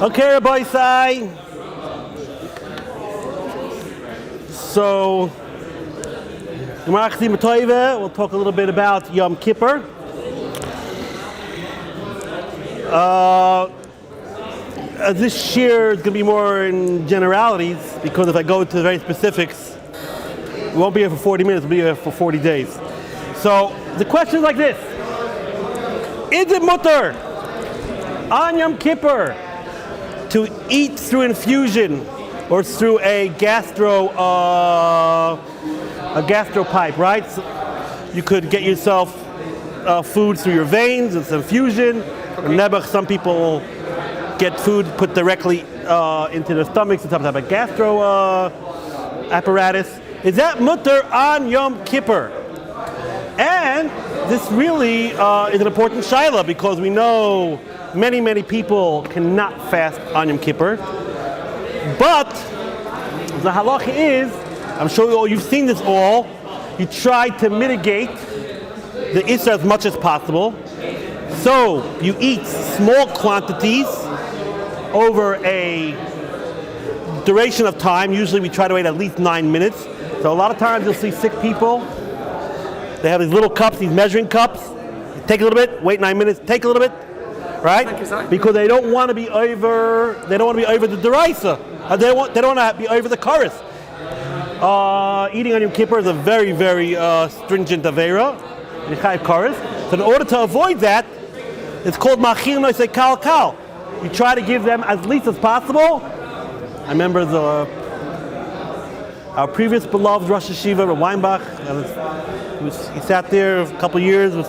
Okay, Rabbi Sai. So, Gemara Chazim Toive, we'll talk a little bit about Yom Kippur. This year is going to be more in generalities, because if I go to the very specifics, we won't be here for 40 minutes, we'll be here for 40 days. So, the question is like this. Is it mutter on Yom Kippur to eat through infusion or through a gastro pipe, right? So you could get yourself food through your veins. It's infusion. Or nebuch, some people get food put directly into their stomachs in some type of gastro apparatus. Is that mutter on Yom Kippur? And this really is an important shaila, because we know many people cannot fast on Yom Kippur. But the halacha is, I'm sure you've seen this all, you try to mitigate the isra as much as possible. So you eat small quantities over a duration of time. Usually we try to wait at least 9 minutes. So a lot of times you'll see sick people. They have these little cups, these measuring cups. Take a little bit, wait 9 minutes, take a little bit, right? Because they don't want to be over. They don't want to be over the deraisa. They don't want to be over the chorus. Eating on Yom Kippur is a very stringent avera, Yichai chorus. So in order to avoid that, it's called machil noisei kal kal. You try to give them as least as possible. I remember our previous beloved Rosh Yeshiva, Rabbi Weinbach. He sat there a couple of years with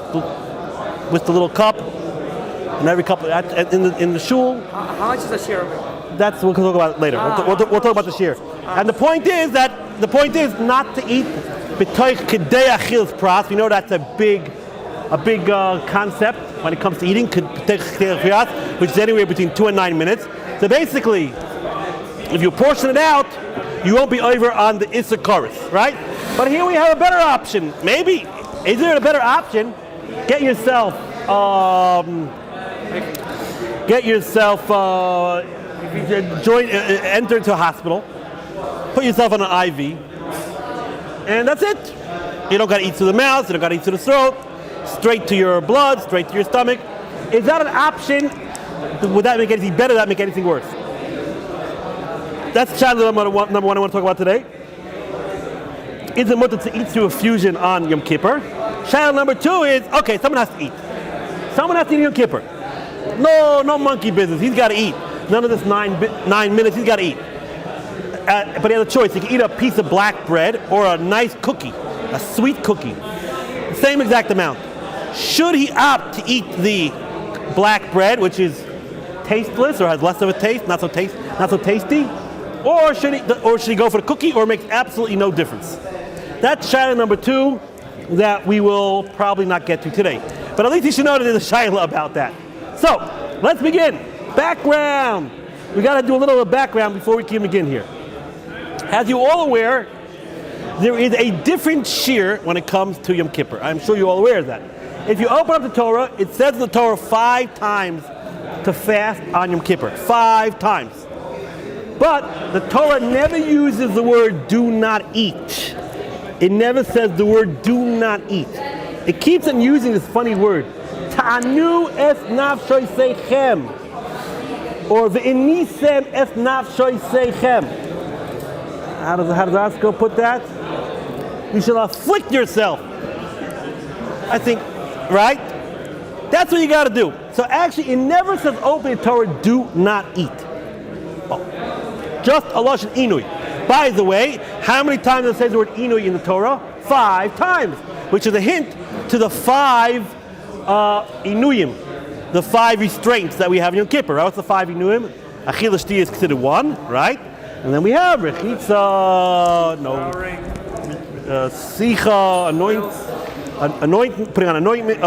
the little cup, and every cup in the shul. How much is a share of it? That's what we'll talk about later. We'll talk about the shir. And the point is not to eat b'toich kedei achil's pras. We know that's a big concept when it comes to eating, which is anywhere between 2 and 9 minutes. So basically, if you portion it out, you won't be over on the Issa chorus, right? But here we have a better option. Maybe, is there a better option? Enter into a hospital, put yourself on an IV, and that's it. You don't got to eat through the mouth, you don't got to eat through the throat, straight to your blood, straight to your stomach. Is that an option? Would that make anything better? Would that make anything worse? That's the challenge number one I want to talk about today. Is it mutter to eat through infusion on Yom Kippur? Challenge number 2 is, okay, someone has to eat. Someone has to eat Yom Kippur. No monkey business. He's got to eat. None of this 9 minutes. He's got to eat. But he has a choice. He can eat a piece of black bread or a nice cookie, a sweet cookie. The same exact amount. Should he opt to eat the black bread, which is tasteless or has less of a taste, not so tasty, or should he go for the cookie, or it makes absolutely no difference? That's shaila number 2 that we will probably not get to today. But at least you should know that there's a shaila about that. So, let's begin. Background. We got to do a little of background before we can begin here. As you all aware, there is a different shir when it comes to Yom Kippur. I'm sure you're all aware of that. If you open up the Torah, it says in the Torah 5 times to fast on Yom Kippur. 5 times. But the Torah never uses the word do not eat. It never says the word do not eat. It keeps on using this funny word. Ta'anu es nafshoy seichem. Or ve'enisem es nafshoy seichem. How does the Haskell put that? You shall afflict yourself. I think, right? That's what you got to do. So actually, it never says open the Torah, do not eat. Just a lashon inui. By the way, how many times does it say the word inui in the Torah? 5 times, which is a hint to the 5 inuyim, the 5 restraints that we have in Yom Kippur. Right? What's the 5 inuyim? Achila shti is considered 1, right? And then we have rechitza, sicha, anointing, putting on anointing,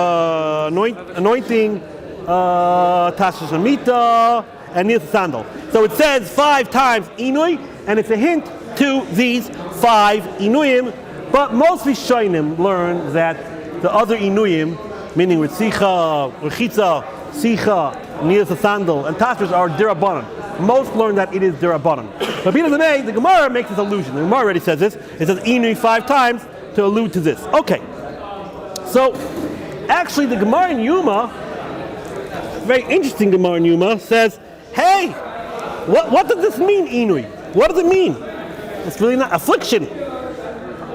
tasha shamita, and nir sandal. So it says 5 times inui, and it's a hint to these 5 inuyim. But most Rishonim learn that the other inuyim, meaning with sicha, rechitza, sicha, Nias a sandal, and Tashmish are dirabanan. Most learn that it is dirabanan. But the Gemara makes this allusion. The Gemara already says this. It says inui 5 times to allude to this. Okay. So, actually, the Gemara in Yuma, very interesting Gemara in Yuma, says, hey, what does this mean, inui? What does it mean? It's really not affliction.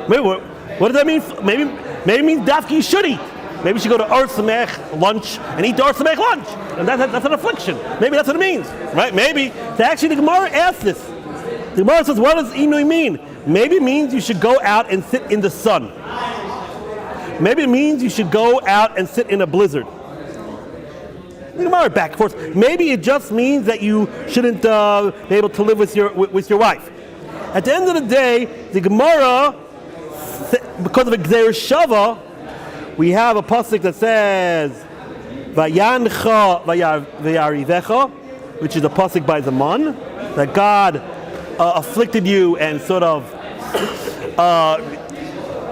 Maybe what does that mean? Maybe it means dafki you should eat. Maybe you should go to Ohr Somayach lunch and eat the Ohr Somayach lunch. And that's an affliction. Maybe that's what it means, right? Maybe. So actually, the Gemara asks this. The Gemara says, what does inui mean? Maybe it means you should go out and sit in the sun. Maybe it means you should go out and sit in a blizzard. The Gemara back and forth. Maybe it just means that you shouldn't be able to live with your wife. At the end of the day, the Gemara, because of Gzeir Shava, we have a pasuk that says, "Vayancha vayarivecha," which is a pasuk by Zaman, that God afflicted you and sort of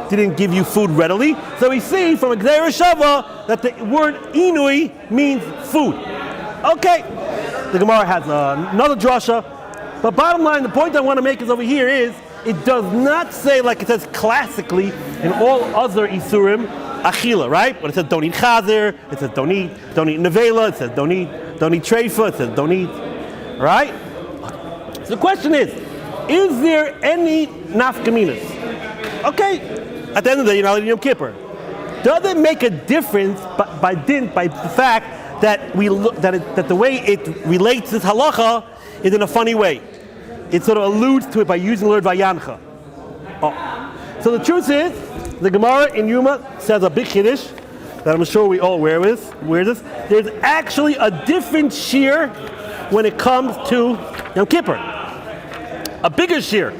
didn't give you food readily. So we see from Gzeir Shava that the word inui means food. Okay, the Gemara has another drasha, but bottom line, the point I want to make is over here is it does not say like it says classically in all other isurim achila, right? When it says don't eat chazer, it says don't eat nevela, it says don't eat treifa, it says don't eat, right? So the question is there any nafkaminas? Okay, at the end of the day, you're not eating Yom Kippur. Does it make a difference by the fact that that the way it relates this halacha is in a funny way? It sort of alludes to it by using the word vayancha. Oh. So the truth is, the Gemara in Yuma says a big chiddush that I'm sure we all wear this. There's actually a different shear when it comes to Yom Kippur. A bigger shear.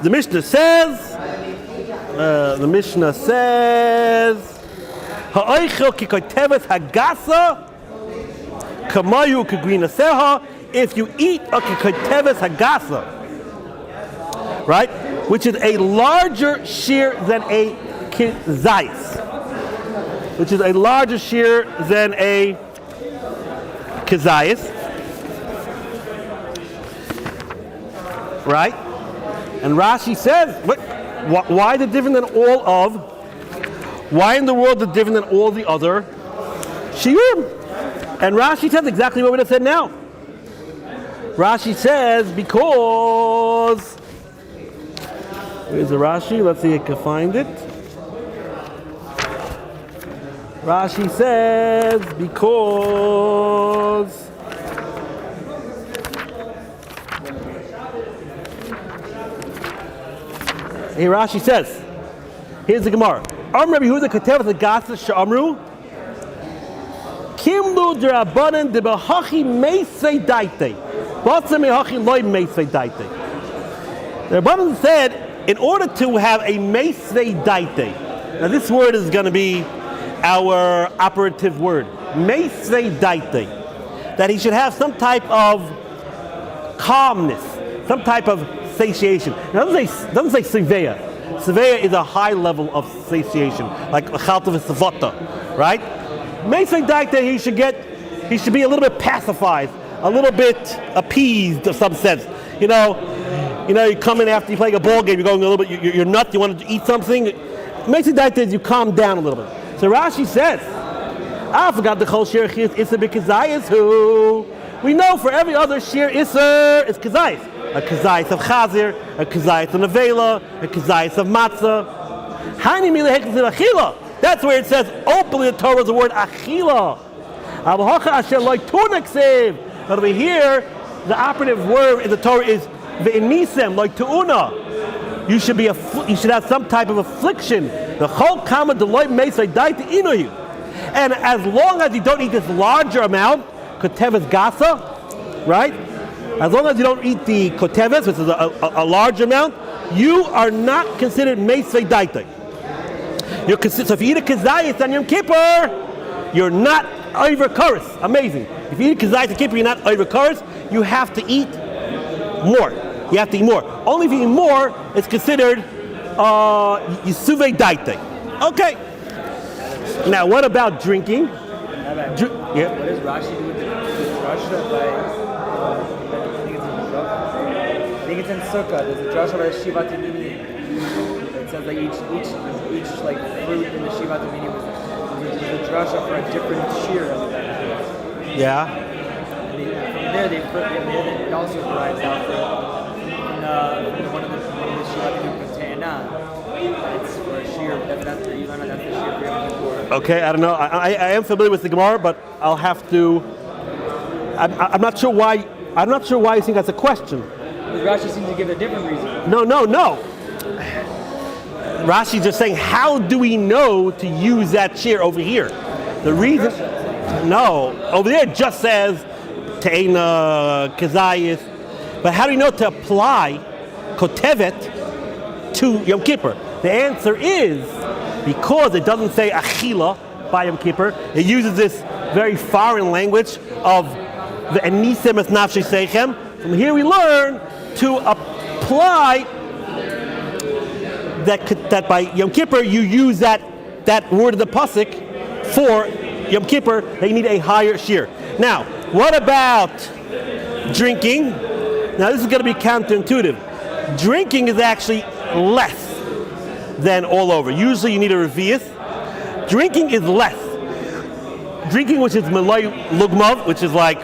The Mishnah says, Ha'oichel ki koteves hagasa kamayu k'grina seha. If you eat a koteves hagasa, right, which is a larger shear than a kizayis, right? And Rashi says, why is it different than why in the world is it different than all the other shiurim? And Rashi says exactly what we just said now. Rashi says because, where's the Rashi? Let's see if I can find it. Rashi says because here Rashi says, here's the Gemara. Rabbi Yehuda Katev the Gasa Sha'amru Kimlu Derabanan Debahachi Meisei Daite. The Rabbanan said, in order to have a meisvei daite, now this word is going to be our operative word, meisvei daite, that he should have some type of calmness, some type of satiation. Now it doesn't say seveya. Seveya is a high level of satiation, like chaltav savata, right? Meisvei daite, he should be a little bit pacified, a little bit appeased in some sense. You know, you come in after you play a ball game, you're going a little bit, you're nuts, you want to eat something. Meisvei daite is you calm down a little bit. So Rashi says, I forgot the whole shir is Issa b'kazayis who. We know for every other shir Issa is kazayis. A kazayis of chazir, a kazayis of nevela, a kazayis of matzah. Hani mila hekes in achila. That's where it says openly in the Torah is the word achila. But over here, the operative word in the Torah is ve'enisem, like tu'una. You should have some type of affliction. The whole kama deloy meisvei daite inuyu. And as long as you don't eat this larger amount, koteves gasa, right? As long as you don't eat the koteves, which is a large amount, you are not considered meisvei daite. So if you eat a kazayis on Yom Kippur, you're not over kares. Amazing. If you eat kazayis on Kippur, you're not over kares. You have to eat more. You have to eat more. Only if you eat more, it's considered yisuvei daite. Okay. Now, what about drinking? Rabbi, Yeah. what does Rashi do with the drasha by? I think it's in Sukkah. There's a drasha by Yeshivat Ohr Somayach. It says like each like fruit in the Yeshivat Ohr Somayach was a drasha for a different shear. Yeah. From there, it also derives out from one of the Yeshivat Ohr Somayach. It's for a shear. That's the you learn that's the shear for Yom Kippur. Okay, I don't know. I am familiar with the Gemara, but I'll have to. I'm not sure why. I'm not sure why you think that's a question. Rashi seems to give a different reason. No. Rashi's just saying, how do we know to use that shear over here? The reason. No, over there it just says Te'ena Kazayis. But how do we know to apply Kotevet to Yom Kippur? The answer is because it doesn't say Achila by Yom Kippur. It uses this very foreign language of the Enisem es Nafshi Seichem. From here we learn to apply that by Yom Kippur you use that word of the pasuk for Yom Kippur. They need a higher shear. Now, what about drinking? Now this is going to be counterintuitive. Drinking is actually less than all over. Usually you need a revius. Drinking is less. Drinking, which is Malay Lugmav, which is like,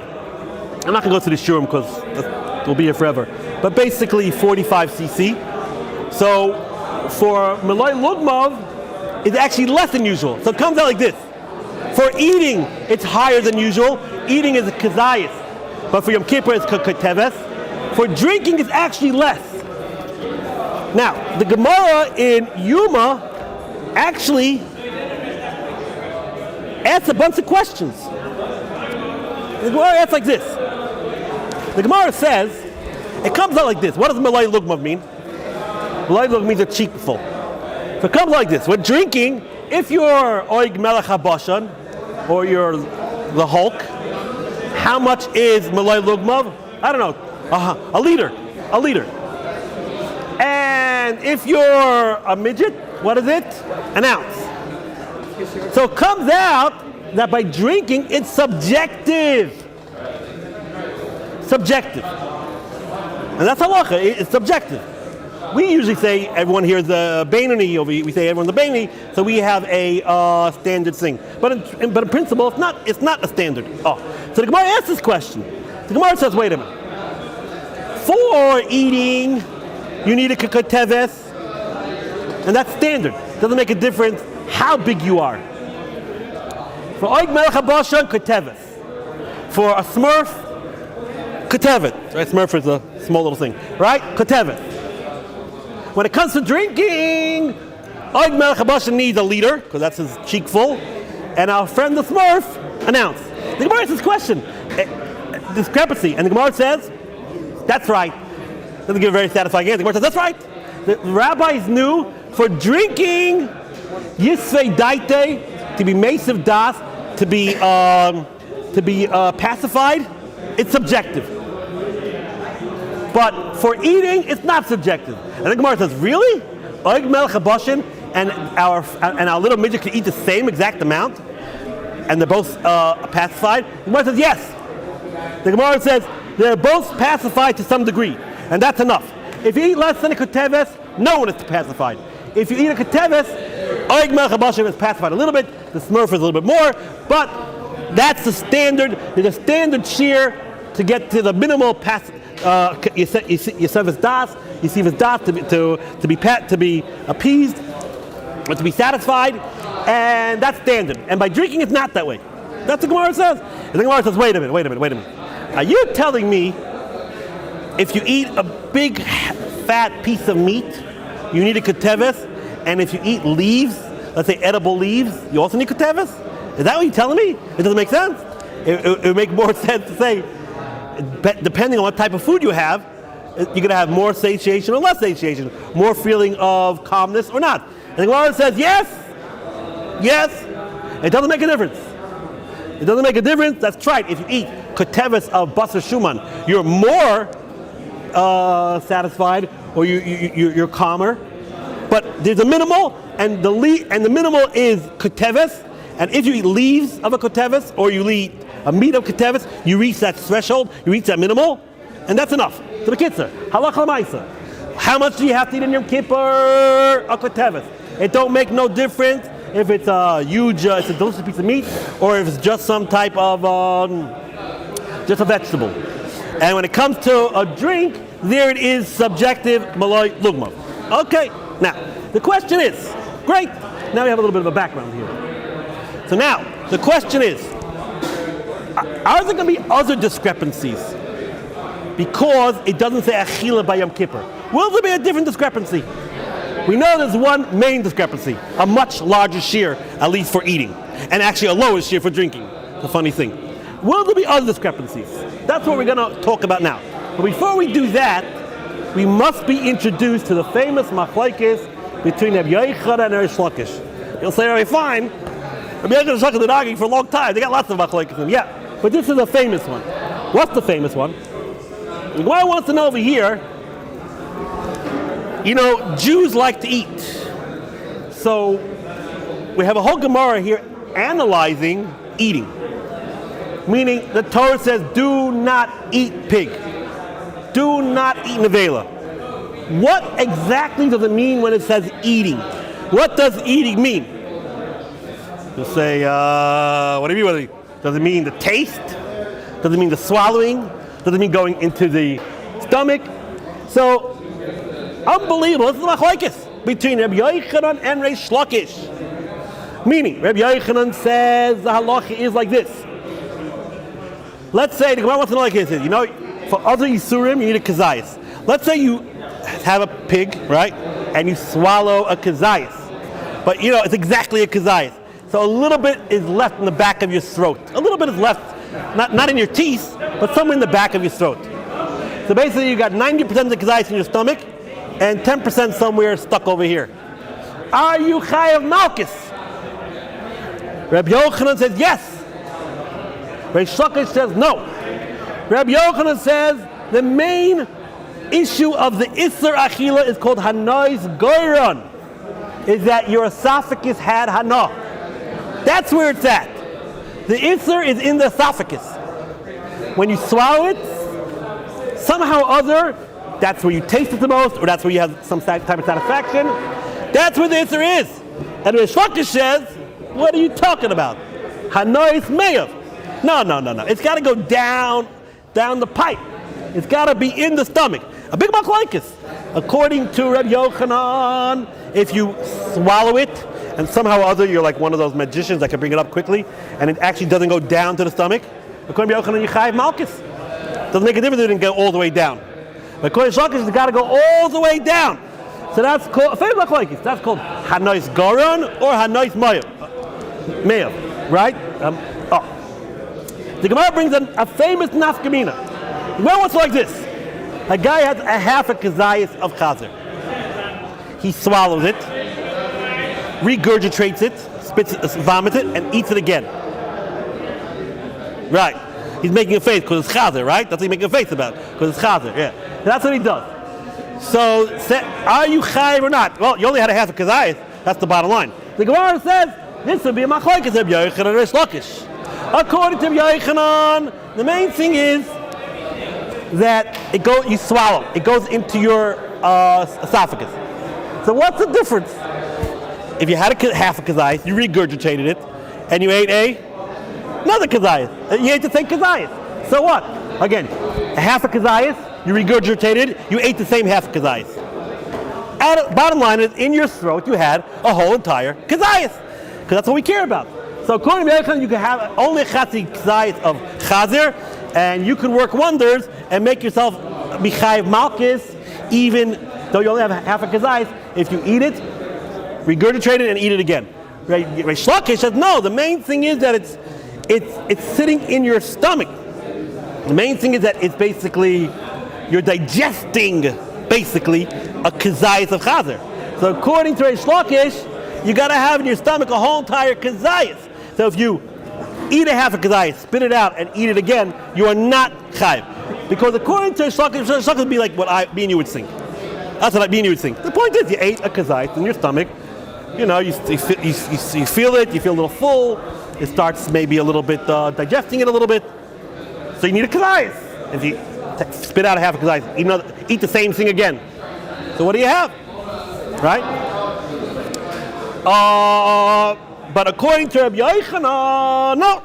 I'm not going to go to the shurim because we'll be here forever, but basically 45 cc. So for Malay Lugmav, it's actually less than usual. So it comes out like this. For eating, it's higher than usual. Eating is a kazayis. But for Yom Kippur, it's kateves. For drinking, it's actually less. Now, the Gemara in Yuma actually asks a bunch of questions. The Gemara asks like this. The Gemara says, it comes out like this. What does Malay Lugmav mean? Malay Lugmav means a cheekful. So it comes like this. When drinking, if you're Oig Melech HaBashan, or you're the Hulk, how much is Malay Lugmav? I don't know, a liter. And if you're a midget, what is it? An ounce. So it comes out that by drinking, it's subjective. And that's halacha, it's subjective. We usually say everyone here is a Beinoni, we say everyone's a Beinoni, so we have a standard thing. But in principle, it's not a standard. So the Gemara asks this question. The Gemara says, wait a minute. For eating, you need a kateves, and that's standard. Doesn't make a difference how big you are. For oig melech habashan, kateves. For a smurf, katevet. Right? Smurf is a small little thing, right? Katevet. When it comes to drinking, oig melech habashan needs a liter because that's his cheek full, and our friend the smurf, an ounce. The Gemara asks this question, discrepancy, and the Gemara says, that's right. Doesn't give a very satisfying answer. The Gemara says, that's right. The rabbis knew for drinking, yisvei daite, to be mesiv das, to be pacified, it's subjective. But for eating, it's not subjective. And the Gemara says, really? Oig melech habashan and our little midget can eat the same exact amount, and they're both pacified? The Gemara says, yes. The Gemara says they're both pacified to some degree, and that's enough. If you eat less than a keteves, no one is pacified. If you eat a keteves, oig melech habashan is pacified a little bit, the smurf is a little bit more, but that's the standard. There's a standard shear to get to the minimal yesivas das, to be appeased, or to be satisfied, and that's standard. And by drinking, it's not that way. That's what the Gemara says. And the Gemara says, wait a minute. Are you telling me if you eat a big fat piece of meat, you need a keteves, and if you eat leaves, let's say edible leaves, you also need keteves? Is that what you're telling me? It doesn't make sense. It would make more sense to say, depending on what type of food you have, you're going to have more satiation or less satiation, more feeling of calmness or not. And the Gemara says, yes, it doesn't make a difference. It doesn't make a difference. That's right. If you eat keteves of basar shuman, you're more satisfied, or you're calmer. But there's a minimal, and the minimal is keteves, And if you eat leaves of a kotevis or you eat a meat of kotevis, you reach that threshold, you reach that minimal, and that's enough. So the kitzur, halacha l'maisa. How much do you have to eat in Yom Kippur? A kotevis. It don't make no difference if it's a huge, it's a delicious piece of meat, or if it's just some type of, just a vegetable. And when it comes to a drink, there it is, subjective, malay lugma. Okay, now, the question is, great, now we have a little bit of a background here. So now, the question is, are there going to be other discrepancies? Because it doesn't say achila by Yom Kippur. Will there be a different discrepancy? We know there's one main discrepancy, a much larger shear, at least for eating, and actually a lower shear for drinking. It's a funny thing. Will there be other discrepancies? That's what we're going to talk about now. But before we do that, we must be introduced to the famous machlokes between Rabbi Yochanan and Reish Lakish. You'll say, "Very fine. Rabbi Yochanan and Reish Lakish have been arguing for a long time. They got lots of machlokes in them." Yeah, but this is a famous one. What's the famous one? The Gemara wants to know over here. You know, Jews like to eat. So we have a whole Gemara here analyzing eating. Meaning the Torah says, do not eat pig. Do not eat nevela. What exactly does it mean when it says eating? What does eating mean? You say, what do you mean? Does it mean the taste? Does it mean the swallowing? Does it mean going into the stomach? So, unbelievable. This is the machlokes between Rabbi Yochanan and Reish Lakish. Meaning, Rabbi Yochanan says the halacha is like this. Let's say the Gemara wants to know like this. You know, for other Yisurim, you need a kazayas. Let's say you have a pig, right, and you swallow a kazayas. But you know, it's exactly a kazayas. So a little bit is left in the back of your throat. A little bit is left, not in your teeth, but somewhere in the back of your throat. So basically, you got 90% of the kazayas in your stomach, and 10% somewhere stuck over here. Are you chayav malchus? Rabbi Yochanan says yes. Reish Lakish says no. Rabbi Yochanan says the main issue of the Isser Achila is called Hanois Goyron, is that your esophagus had Hana. That's where it's at. The Isser is in the esophagus. When you swallow it, somehow or other, that's where you taste it the most, or that's where you have some type of satisfaction. That's where the Isser is. And Reish Lakish says, what are you talking about? Hanois Meyav. No. It's got to go down the pipe. It's got to be in the stomach. A big machlokes. According to Rabbi Yochanan, if you swallow it, and somehow or other you're like one of those magicians that can bring it up quickly, and it actually doesn't go down to the stomach, according to Rabbi Yochanan, you chayav malchus. Doesn't make a difference if it didn't go all the way down. But according to Lakish, it's got to go all the way down. So that's called a famous machlokes. That's called Hanois Goron or Hanois Meyav, right? The Gemara brings a famous nafkamina. Well, it's like this. A guy has a half a kazayas of chazer. He swallows it, regurgitates it, spits it, vomits it, and eats it again. Right. He's making a face because it's chazer, right? That's what he's making a face about, because it's chazer, yeah. That's what he does. So, are you chayiv or not? Well, you only had a half a kazayas. That's the bottom line. The Gemara says, this would be a machlokes of Yochanan and Reish Lakish. According to Yochanan, the main thing is that you swallow. It goes into your esophagus. So what's the difference? If you had half a kazayas, you regurgitated it, and you ate another kazayas. You ate the same kazayas. So what? Again, a half a kazayas, you regurgitated, you ate the same half a kazayas. Bottom line is, in your throat, you had a whole entire kazayas. Because that's what we care about. So according to Yochanan, you can have only chatzi kazayas of chazer, and you can work wonders and make yourself be chayav malchus, even though you only have half a kazayas, if you eat it, regurgitate it, and eat it again. Reish Lakish says no. The main thing is that it's sitting in your stomach. The main thing is that it's basically you're digesting basically a kazayas of chazer. So according to Reish Lakish, you got to have in your stomach a whole entire kazayas. So if you eat a half a kazayas, spit it out, and eat it again, you are not chayiv. Because according to Reish Lakish would be like what me and you would think. That's what me and you would think. The point is, you ate a kazayas in your stomach, You know, you feel it, you feel a little full. It starts maybe a little bit digesting it a little bit. So you need a kazayis. If you spit out a half a kazayis, eat the same thing again. So what do you have? Right? But according to Rabbi Yochanan, no.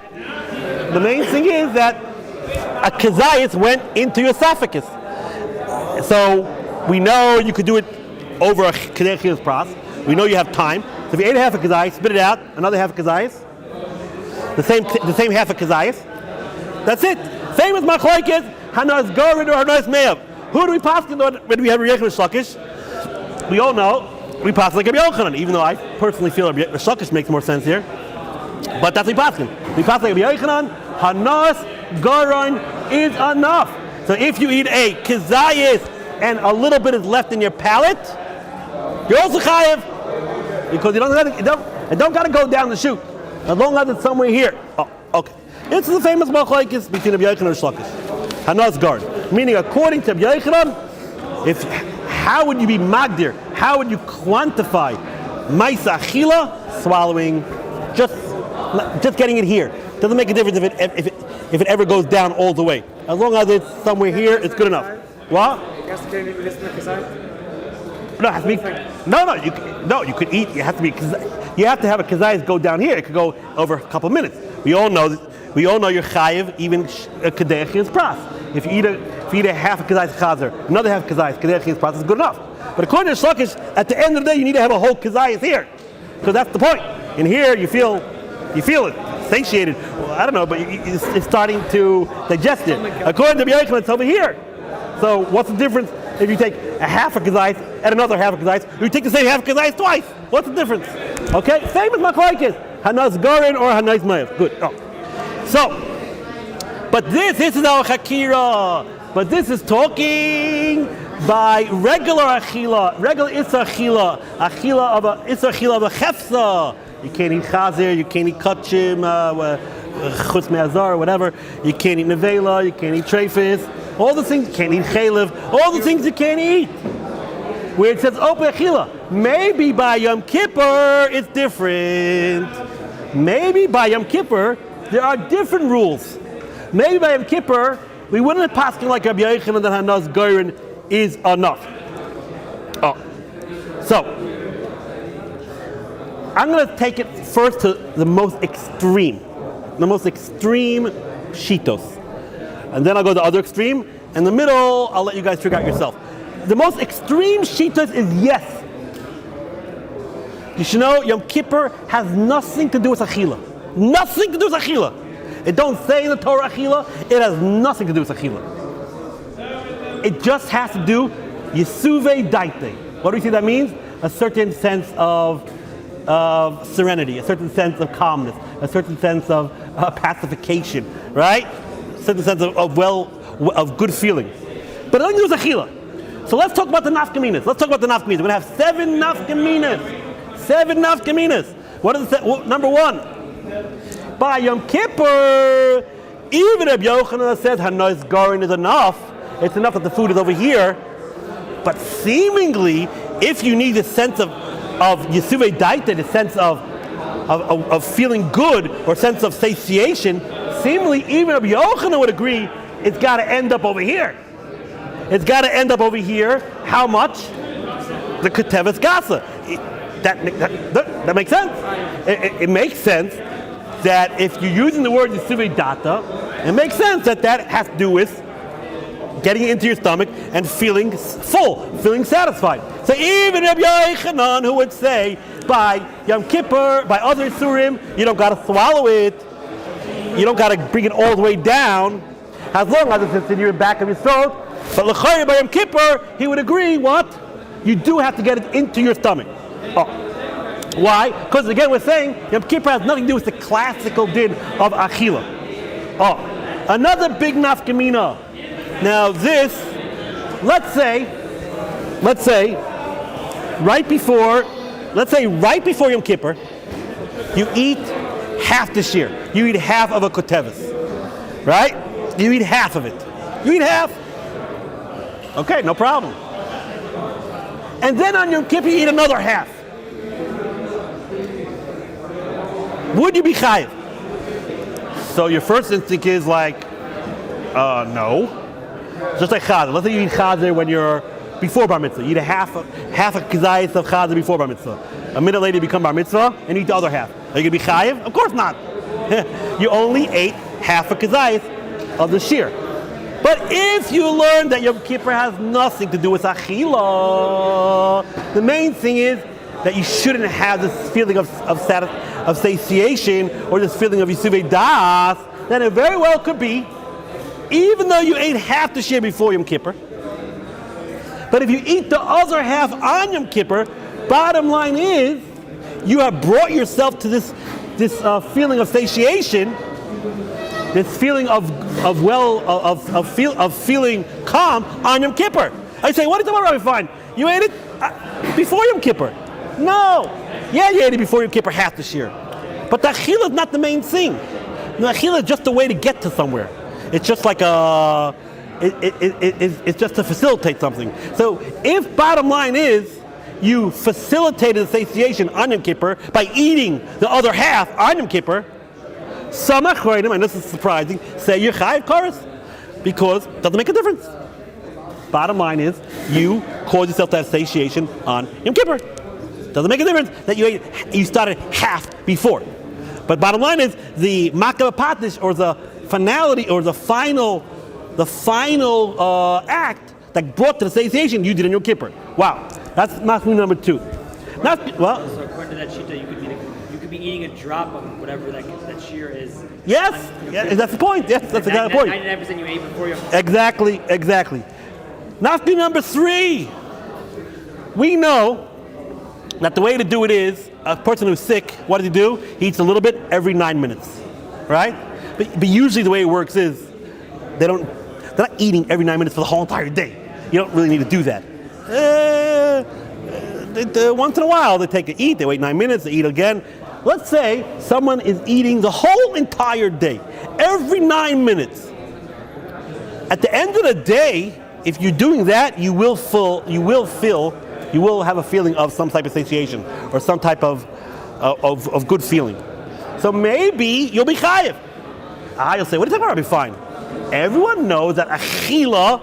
The main thing is that a kazayis went into your esophagus. So we know you could do it over a kedechiyas pras. We know you have time. So if you ate a half a kazayis, spit it out, another half a kazayis, the same half a kazayis. That's it. Same as machlokes, hanas gorin or hanas me'av. Who do we pass when we have Riech Rishlakish? We all know we pass like Rabbi Yochanan, even though I personally feel Rabbi Rishlakish makes more sense here. But that's what we pass. We pass like Rabbi Yochanan, hanas gorin is enough. So if you eat a kazayis and a little bit is left in your palate, you're also chayev, because it don't got to go down the chute, as long as it's somewhere here. Oh, okay. It's the famous machlokes between Rabbi Yochanan and Rishlakish. Hanas guard, meaning according to Rabbi Yochanan, how would you be magdir? How would you quantify ma'isa achila, swallowing, just getting it here? Doesn't make a difference if it ever goes down all the way. As long as it's somewhere here, it's good enough. What? No, it has to be. You could eat. You have to have a kazayis go down here. It could go over a couple of minutes. We all know you're chayiv, even a kedechiyas pras. If you eat a half a kazayis chazer, another half kazayis, kedechiyas pras is good enough. But according to Shlokish, at the end of the day, you need to have a whole kazayis here, because that's the point. In here, you feel it, satiated. Well, I don't know, but it's starting to digest it. According to Rabbi Yochanan, it's over here. So what's the difference if you take a half a kazayis and another half a kazayis? You take the same half a kazayis twice. What's the difference? Okay, same as machlokes, hanas gorin or hanas me'av. Good. Oh. So, but this is our chakira. But this is talking by regular achila, regular issa achila of a chefsa. You can't eat chazer, you can't eat kachim, chutz me'azar, or whatever. You can't eat nevela, you can't eat treifis. All the things, you can't eat chaylev. All the things you can't eat. Where it says open achila. Maybe by Yom Kippur it's different. Maybe by Yom Kippur there are different rules. Maybe by Yom Kippur we wouldn't have passed like Rabbi Yochanan that hanas gorin is enough. Oh, so I'm going to take it first to the most extreme shitos, and then I'll go to the other extreme. In the middle, I'll let you guys figure out yourself. The most extreme shitos is yes. You should know Yom Kippur has nothing to do with achila. Nothing to do with achila. It don't say in the Torah achila. It has nothing to do with achila. It just has to do Yeshuvat daite. What do we see that means? A certain sense of serenity, a certain sense of calmness, a certain sense of pacification, right? A certain sense of good feeling. But it only does achila. So let's talk about the nafkaminas. We're going to have 7 nafkaminas. 7 nafkaminas. What is it? Number 1. By Yom Kippur, even if Yochanan says hanas gorin is enough, it's enough that the food is over here. But seemingly, if you need a sense of Yeshuvat daite, a sense of feeling good or sense of satiation, seemingly even if Yochanan would agree, it's got to end up over here. It's got to end up over here. How much? The ketevas gasa. That makes sense. It makes sense that if you're using the word Yeshuvat daite, it makes sense that has to do with getting it into your stomach and feeling full, feeling satisfied. So even Rabbi Yochanan, who would say by Yom Kippur, by other Surim, you don't got to swallow it, you don't got to bring it all the way down, as long as it's in your back of your throat. But l'chayr by Yom Kippur, he would agree, what? You do have to get it into your stomach. Oh. Why? Because again, we're saying Yom Kippur has nothing to do with the classical din of achila. Oh. Another big nafkamina. Now this, let's say, right before Yom Kippur, you eat half the shear. You eat half of a kotevas, right? You eat half of it. You eat half. Okay, no problem. And then on Yom Kippur, you eat another half. would you be chayiv? So your first instinct is like, no. Just like chazer. Let's say you eat chazer when you're before bar mitzvah. You eat half a kazayis of chazer before bar mitzvah. A minute later you become bar mitzvah and you eat the other half. Are you going to be chayiv? Of course not. You only ate half a kazayis of the shear. But if you learn that Yom Kippur has nothing to do with achila, the main thing is that you shouldn't have this feeling of satiation or this feeling of Yeshivat Das, then it very well could be, even though you ate half the shear before Yom Kippur, but if you eat the other half on Yom Kippur, bottom line is, you have brought yourself to this feeling of satiation, this feeling of feeling calm on Yom Kippur. I say, what are you talking about, Rabbi? Fine. You ate it before Yom Kippur. No. Yeah, you ate it before Yom Kippur, half the shear. But the achila is not the main thing. The achila is just a way to get to somewhere. It's just like it's just to facilitate something. So if bottom line is, you facilitated the satiation on Yom Kippur by eating the other half on Yom Kippur, some achronim, and this is surprising, say you're chayiv kares, because it doesn't make a difference. Bottom line is, you cause yourself to have satiation on Yom Kippur. Doesn't make a difference that you started half before. But bottom line is, the makah patish, or the finality, or the final act that brought to the satiation, you did in Yom Kippur. Wow, that's mashma number 2. So according to that shita, you could be eating a drop of whatever that shear is. Yes, that's the point. Yes, that's the point. 99% you ate before you. Exactly. Mashma number 3. We know that the way to do it is, a person who's sick, what does he do? He eats a little bit every 9 minutes, right? But usually the way it works is, they're not eating every 9 minutes for the whole entire day. You don't really need to do that. Once in a while, they take a eat, they wait 9 minutes, they eat again. Let's say someone is eating the whole entire day, every 9 minutes. At the end of the day, if you're doing that, you will have a feeling of some type of satiation or some type of good feeling. So maybe you'll be chayiv. You'll say, what are you talking about? I'll be fine. Everyone knows that achila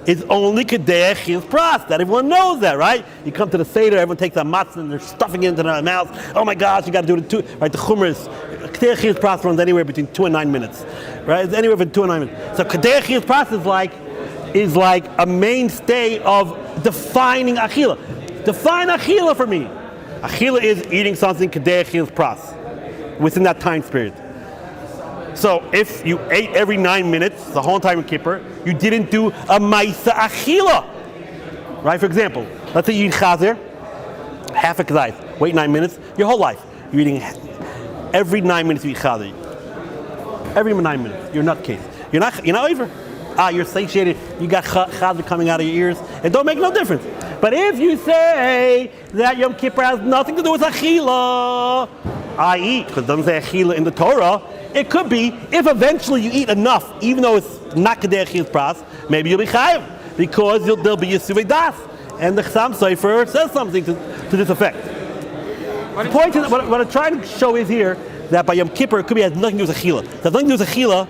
is only kedei achil's pras. That everyone knows that, right? You come to the Seder, everyone takes a matzah and they're stuffing it into their mouth. Oh my gosh, you got to do it in 2. Right? The chumrah is kedei achil's pras runs anywhere between 2 and 9 minutes. Right? It's anywhere between 2 and 9 minutes. So kedei achil's pras is like a mainstay of defining achila. Define achila for me. Achila is eating something kedei achil's pras within that time period. So if you ate every 9 minutes, the whole time in Kippur, you didn't do a ma'isa achila. Right? For example, let's say you eat chazer, half a kazayis, wait 9 minutes, your whole life. You're eating every 9 minutes you eat chazer. Every 9 minutes. You're nutcase. You're not over. You're satiated, you got chazer coming out of your ears. It don't make no difference. But if you say that Yom Kippur has nothing to do with achila, i.e., because it doesn't say achila in the Torah, it could be, if eventually you eat enough, even though it's not kedei achil's pras, maybe you'll be chayiv, because there'll be Yeshivat Das. And the Chassam Sofer says something to this effect. The point is, what I'm trying to show is here, that by Yom Kippur, it could be has nothing to do with achila. If it has nothing to do with achila,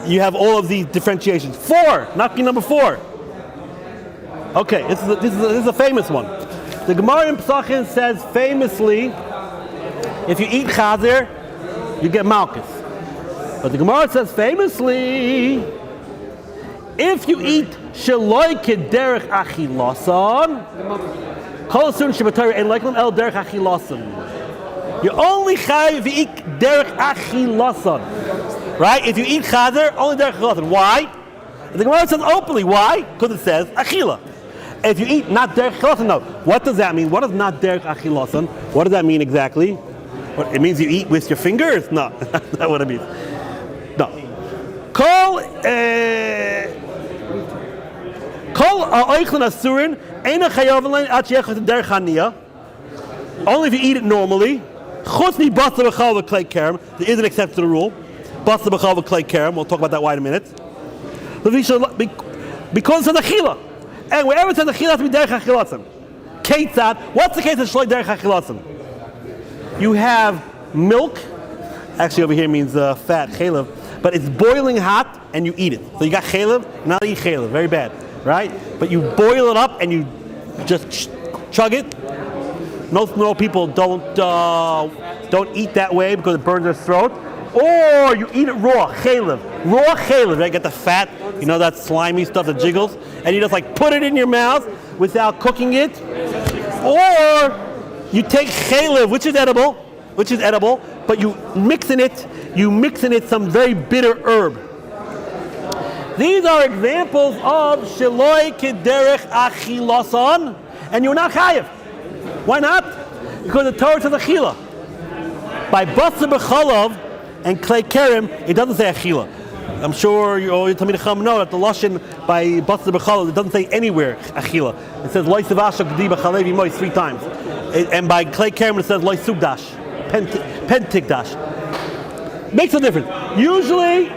you have all of these differentiations. 4, not number 4. Okay, this is a famous one. The Gemara in Pesachim says famously, if you eat chazer, you get malchus. But the Gemara says famously, if you eat sheloi kederech achilasan, kol asun shebatayr ein leiklam el derech achilasan. You're only chayiv if you eat derech achilasan. Right? If you eat chazer, only derech achilasan. Why? The Gemara says openly. Why? Because it says achila. If you eat not derech achilasan, no. What does that mean? What is not derech achilasan? What does that mean exactly? It means you eat with your fingers? No, that's not what it means. No. Kol oichlin asurin eina chayav lein at sheyechot derech haniyah. Only if you eat it normally. Chutz mi basa b'chal v'klei kerem. There is an exception to the rule. Basa b'chal v'klei kerem. We'll talk about that why in a minute. Because it's an achila. And wherever it says achila, it has to be derech achilasan. Keitzad. What's the case of shloi derech achilasan? You have milk. Actually, over here means fat, chalev. But it's boiling hot, and you eat it. So you got chalev, now you eat chalev. Very bad, right? But you boil it up, and you just chug it. No people don't eat that way because it burns their throat. Or you eat it raw, chalev. Raw chalev, right? Get the fat, you know, that slimy stuff that jiggles, and you just like put it in your mouth without cooking it. Or you take chalev, which is edible, but you mix in it some very bitter herb. These are examples of sheloi kederech achilason, and you're not chayiv. Why not? Because the Torah says achila. By basar b'chalav and klei kerem, it doesn't say achila. I'm sure your Talmidei Chacham know that the lashon by basar b'chalav, it doesn't say anywhere achila. It says loy sevasha gdi b'chalev imoy 3 times, and by klei kerem it says loy sugdash, pentikdash. Makes a difference. Usually,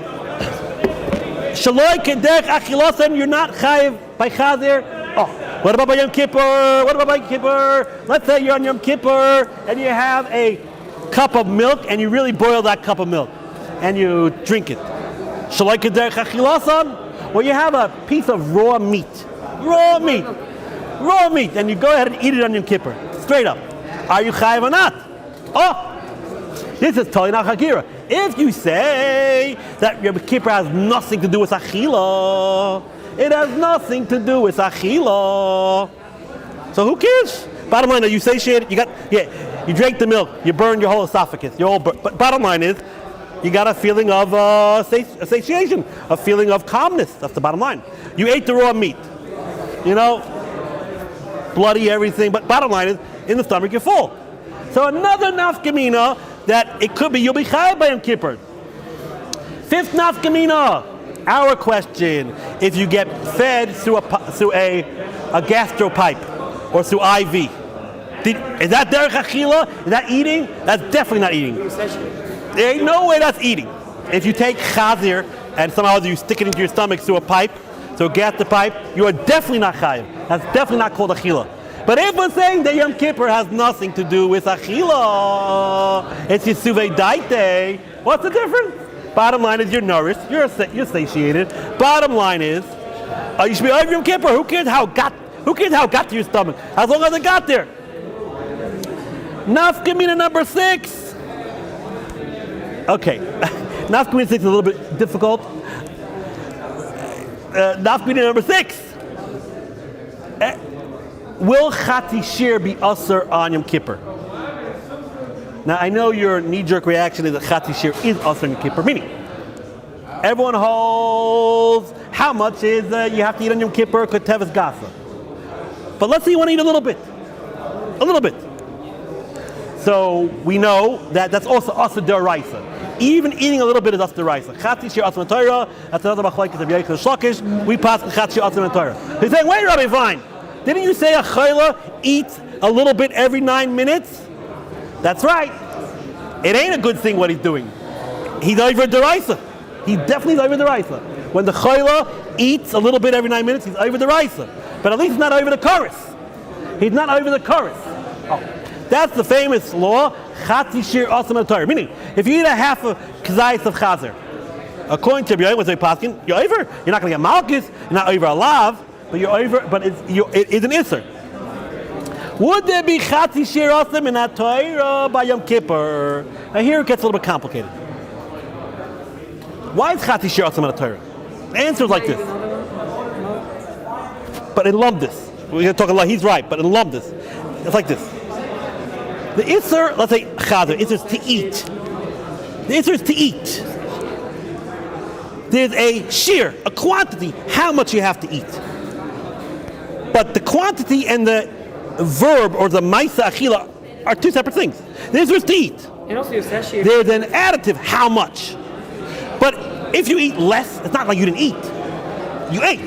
shaloi kederech achilasan, you're not chayiv by chazer. Oh, what about by Yom Kippur? Let's say you're on Yom Kippur and you have a cup of milk and you really boil that cup of milk and you drink it. Shaloi kederech achilasan, well, you have a piece of raw meat, and you go ahead and eat it on Yom Kippur, straight up. Are you chayiv or not? Oh, this is totally not chagira. If you say that Yom Kippur has nothing to do with achila, it has nothing to do with achila. So who cares? Bottom line, are you satiated? You drank the milk, you burned your whole esophagus. But bottom line is, you got a feeling of satiation, a feeling of calmness. That's the bottom line. You ate the raw meat, you know, bloody everything. But bottom line is, in the stomach you're full. So another nafkamina that it could be you'll be chayav by Yom Kippur. 5th nafkamina, our question: if you get fed through a gastro pipe or through IV, is that derech achila? Is that eating? That's definitely not eating. There ain't no way that's eating. If you take chazir and somehow you stick it into your stomach through a pipe, through a gastro pipe, you are definitely not chayav. That's definitely not called achila. But if we're saying that Yom Kippur has nothing to do with achila, it's Yisuvei Daite, what's the difference? Bottom line is you're nourished, you're satiated. Bottom line is, you should be over Yom Kippur. Who cares how it got to your stomach? As long as it got there. Nafkamina number 6. Okay, Nafkamina 6 is a little bit difficult. Nafkamina number 6. Will Chati Shir be usher on Yom Kippur? Now, I know your knee-jerk reaction is that Chati Shir is usher on Yom Kippur, meaning everyone holds how much is you have to eat on Yom Kippur, Koteves Gasa. But let's say you want to eat a little bit. So we know that that's also usher d'oraisa. Even eating a little bit is usher d'oraisa. Chati Shir usher Torah. That's another machlokes of Yechid Shlakish. We pass Chati Shir usher Torah. He's saying, wait, Rabbi, fine. Didn't you say a chayla eats a little bit every 9 minutes? That's right. It ain't a good thing what he's doing. He's over d'oraisa. He definitely is over d'oraisa. When the chayla eats a little bit every 9 minutes, he's over d'oraisa. But at least he's not over the chorus. He's not over the chorus. Oh, that's the famous law, Chati Shir Asam Torah. Meaning, if you eat a half a kazayis of chazer, according to Rabbi, what's paskin, you're over. You're not going to get malchus. You're not over a lav. But you're over. But it's an isser. Would there be Chati Shir Asam in that Torah by Yom Kippur? Now here it gets a little bit complicated. Why is Chati Shir Asam in the Torah? The answer is like this. But in Lumdis, we're going to talk a lot. He's right. But in Lumdis, it's like this. The isser, let's say chazer, isser is to eat. The isser is to eat. There's a shear, a quantity, how much you have to eat. But the quantity and the verb or the maisa achila are 2 separate things. The isser is to eat. And also you said shear. There's an additive, how much. But if you eat less, it's not like you didn't eat. You ate.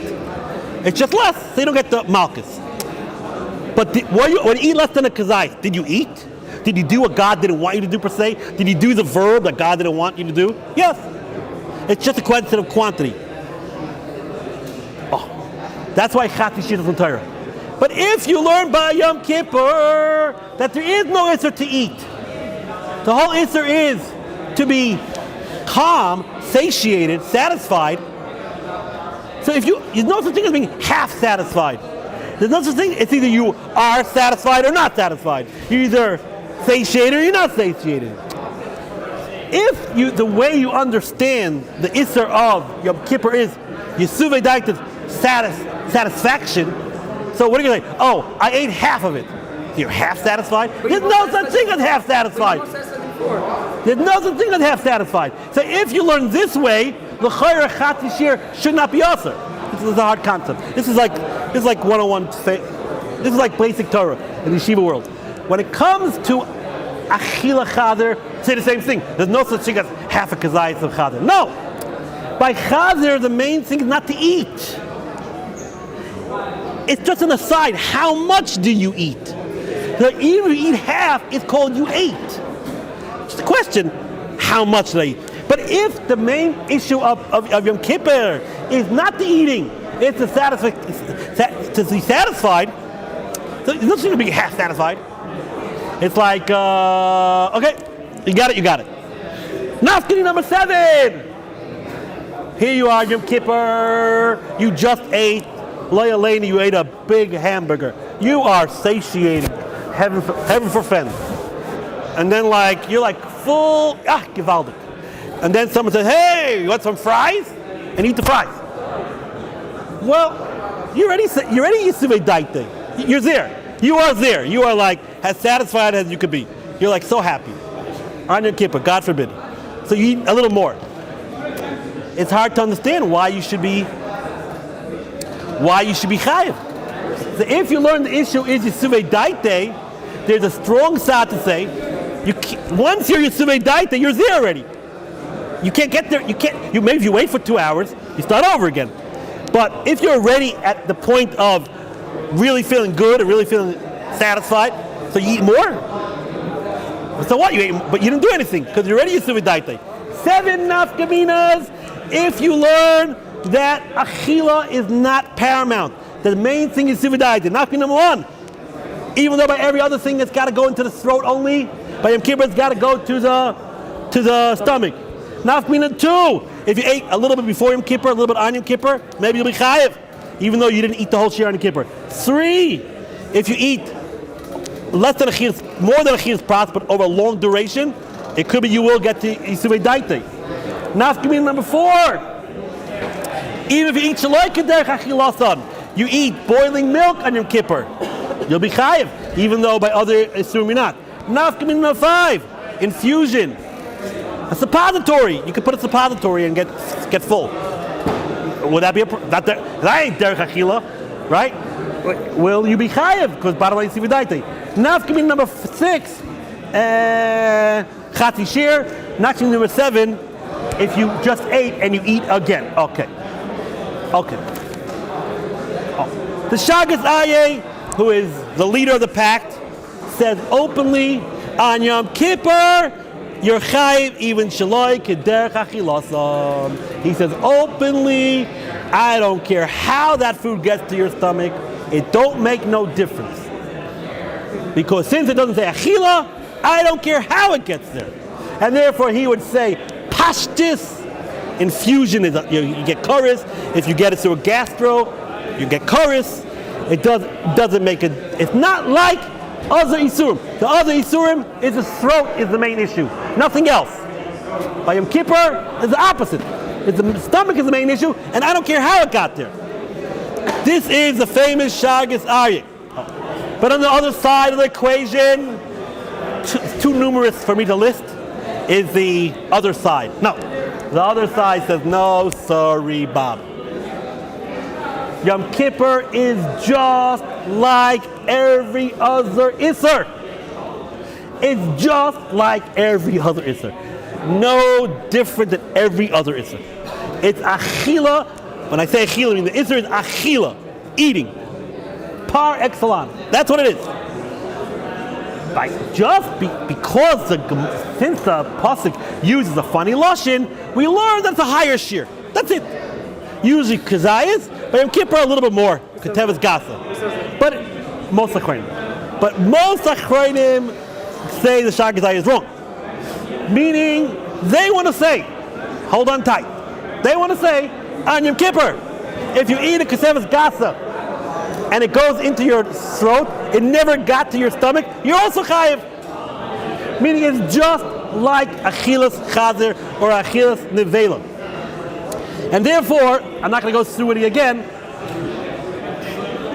It's just less, so you don't get the malchus. But when you eat less than a kazai, did you eat? Did you do what God didn't want you to do per se? Did you do the verb that God didn't want you to do? Yes. It's just a question of quantity. Oh, that's why Chati Shir is in Torah. But if you learn by Yom Kippur that there is no answer to eat, The whole Isser is to be calm, satiated, satisfied. So there's no such thing as being half satisfied. There's no such thing. It's either you are satisfied or not satisfied. You're either satiated or you're not satiated. If the way you understand the Isser of Yom Kippur is Yesuvei Daita's satisfaction, so what are you going to say? Oh, I ate half of it. You're half satisfied? There's no such thing as half satisfied. There's no such thing as half satisfied. So if you learn this way, l'chayra chati shir should not be aser. This is a hard concept. This is like 101. This is like basic Torah in the yeshiva world. When it comes to achila chazer, say the same thing. There's no such thing as half a kazayas of chazer. No. By chazer, the main thing is not to eat. It's just an aside. How much do you eat? So even if you eat half, it's called you ate. It's the question, how much do I eat? But if the main issue of Yom Kippur is not the eating, it's to be satisfied, so it's not going to be half satisfied. It's like, okay, you got it. Nafkini number 7. Here you are, Yom Kippur, you just ate, Loya Lane, you ate a big hamburger. You are satiated, heaven for friends. And then you're full, gewaldig. And then someone says, hey, you want some fries? And eat the fries. Well, you're already Yesuvei Daita. You're there. You are there. You are as satisfied as you could be. You're so happy. On Yom Kippur, God forbid. So you eat a little more. It's hard to understand why you should be chayiv. So if you learn the issue is Yesuvei Daita, there's a strong side to say, once you're Yesuvei Daita, you're there already. You can't get there. Maybe if you wait for 2 hours, you start over again. But if you're already at the point of really feeling good and really feeling satisfied, so you eat more. So what? You ate, but you didn't do anything because you're already Yesuvei Daita. 7 nafkaminas. If you learn that achila is not paramount, the main thing is Yesuvei Daita. Nafkamina number 1. Even though by every other thing it's got to go into the throat only, by Yom Kippur it's got to go to the stomach. Nafkamina 2. If you ate a little bit before Yom Kippur, a little bit on Yom Kippur, maybe you'll be chayiv, even though you didn't eat the whole shir on Yom Kippur. 3. If you eat more than a chiyas pras, but over a long duration, it could be you will get to Yesuvei Daita. Nafkamina number 4. Even if you eat shaloi kederech achilasan, you eat boiling milk on Yom Kippur, you'll be chayiv, even though by other isurim you're not. Nafkamina number 5. Infusion. A suppository. You could put a suppository and get full. Would that be that ain't derech achila, right? Will you be chayiv? Because bottom line is Yesuvei Daita. Nafkamina number 6. Chati shir. Nafkamina number 7. If you just ate and you eat again. Okay. Oh. The Shagas Aryeh, who is the leader of the pact, says openly on Yom Kippur, you're chayiv even shaloi kederech achilasan. He says openly, I don't care how that food gets to your stomach, it don't make no difference. Because since it doesn't say achila, I don't care how it gets there. And therefore he would say, pashtis, infusion is you get chorus. If you get it through a gastro, you get chorus. It doesn't make it. It's not like other isurim. The other isurim is the throat is the main issue, nothing else. By Yom Kippur is the opposite. The stomach is the main issue, and I don't care how it got there. This is the famous Shagas Aryeh. But on the other side of the equation, too numerous for me to list, is the other side. No. The other side says, no, sorry, Bob. Yom Kippur is just like every other Isser. It's just like every other Isser. No different than every other Isser. It's achila. When I say achila, I mean the Isser is achila, eating. Par excellence. That's what it is. Because since the pasuk uses a funny lashon, we learn that's a higher shear. That's it. Usually kazayas, but Yom Kippur a little bit more. Ketevas gasa. But most achronim say the shagazai is wrong. Meaning, they want to say, hold on tight, they want to say, on Yom Kippur, if you eat a kasevas gasa and it goes into your throat, it never got to your stomach, you're also chayiv. Meaning it's just like achilas chazer or achilas nevela. And therefore, I'm not going to go through it again,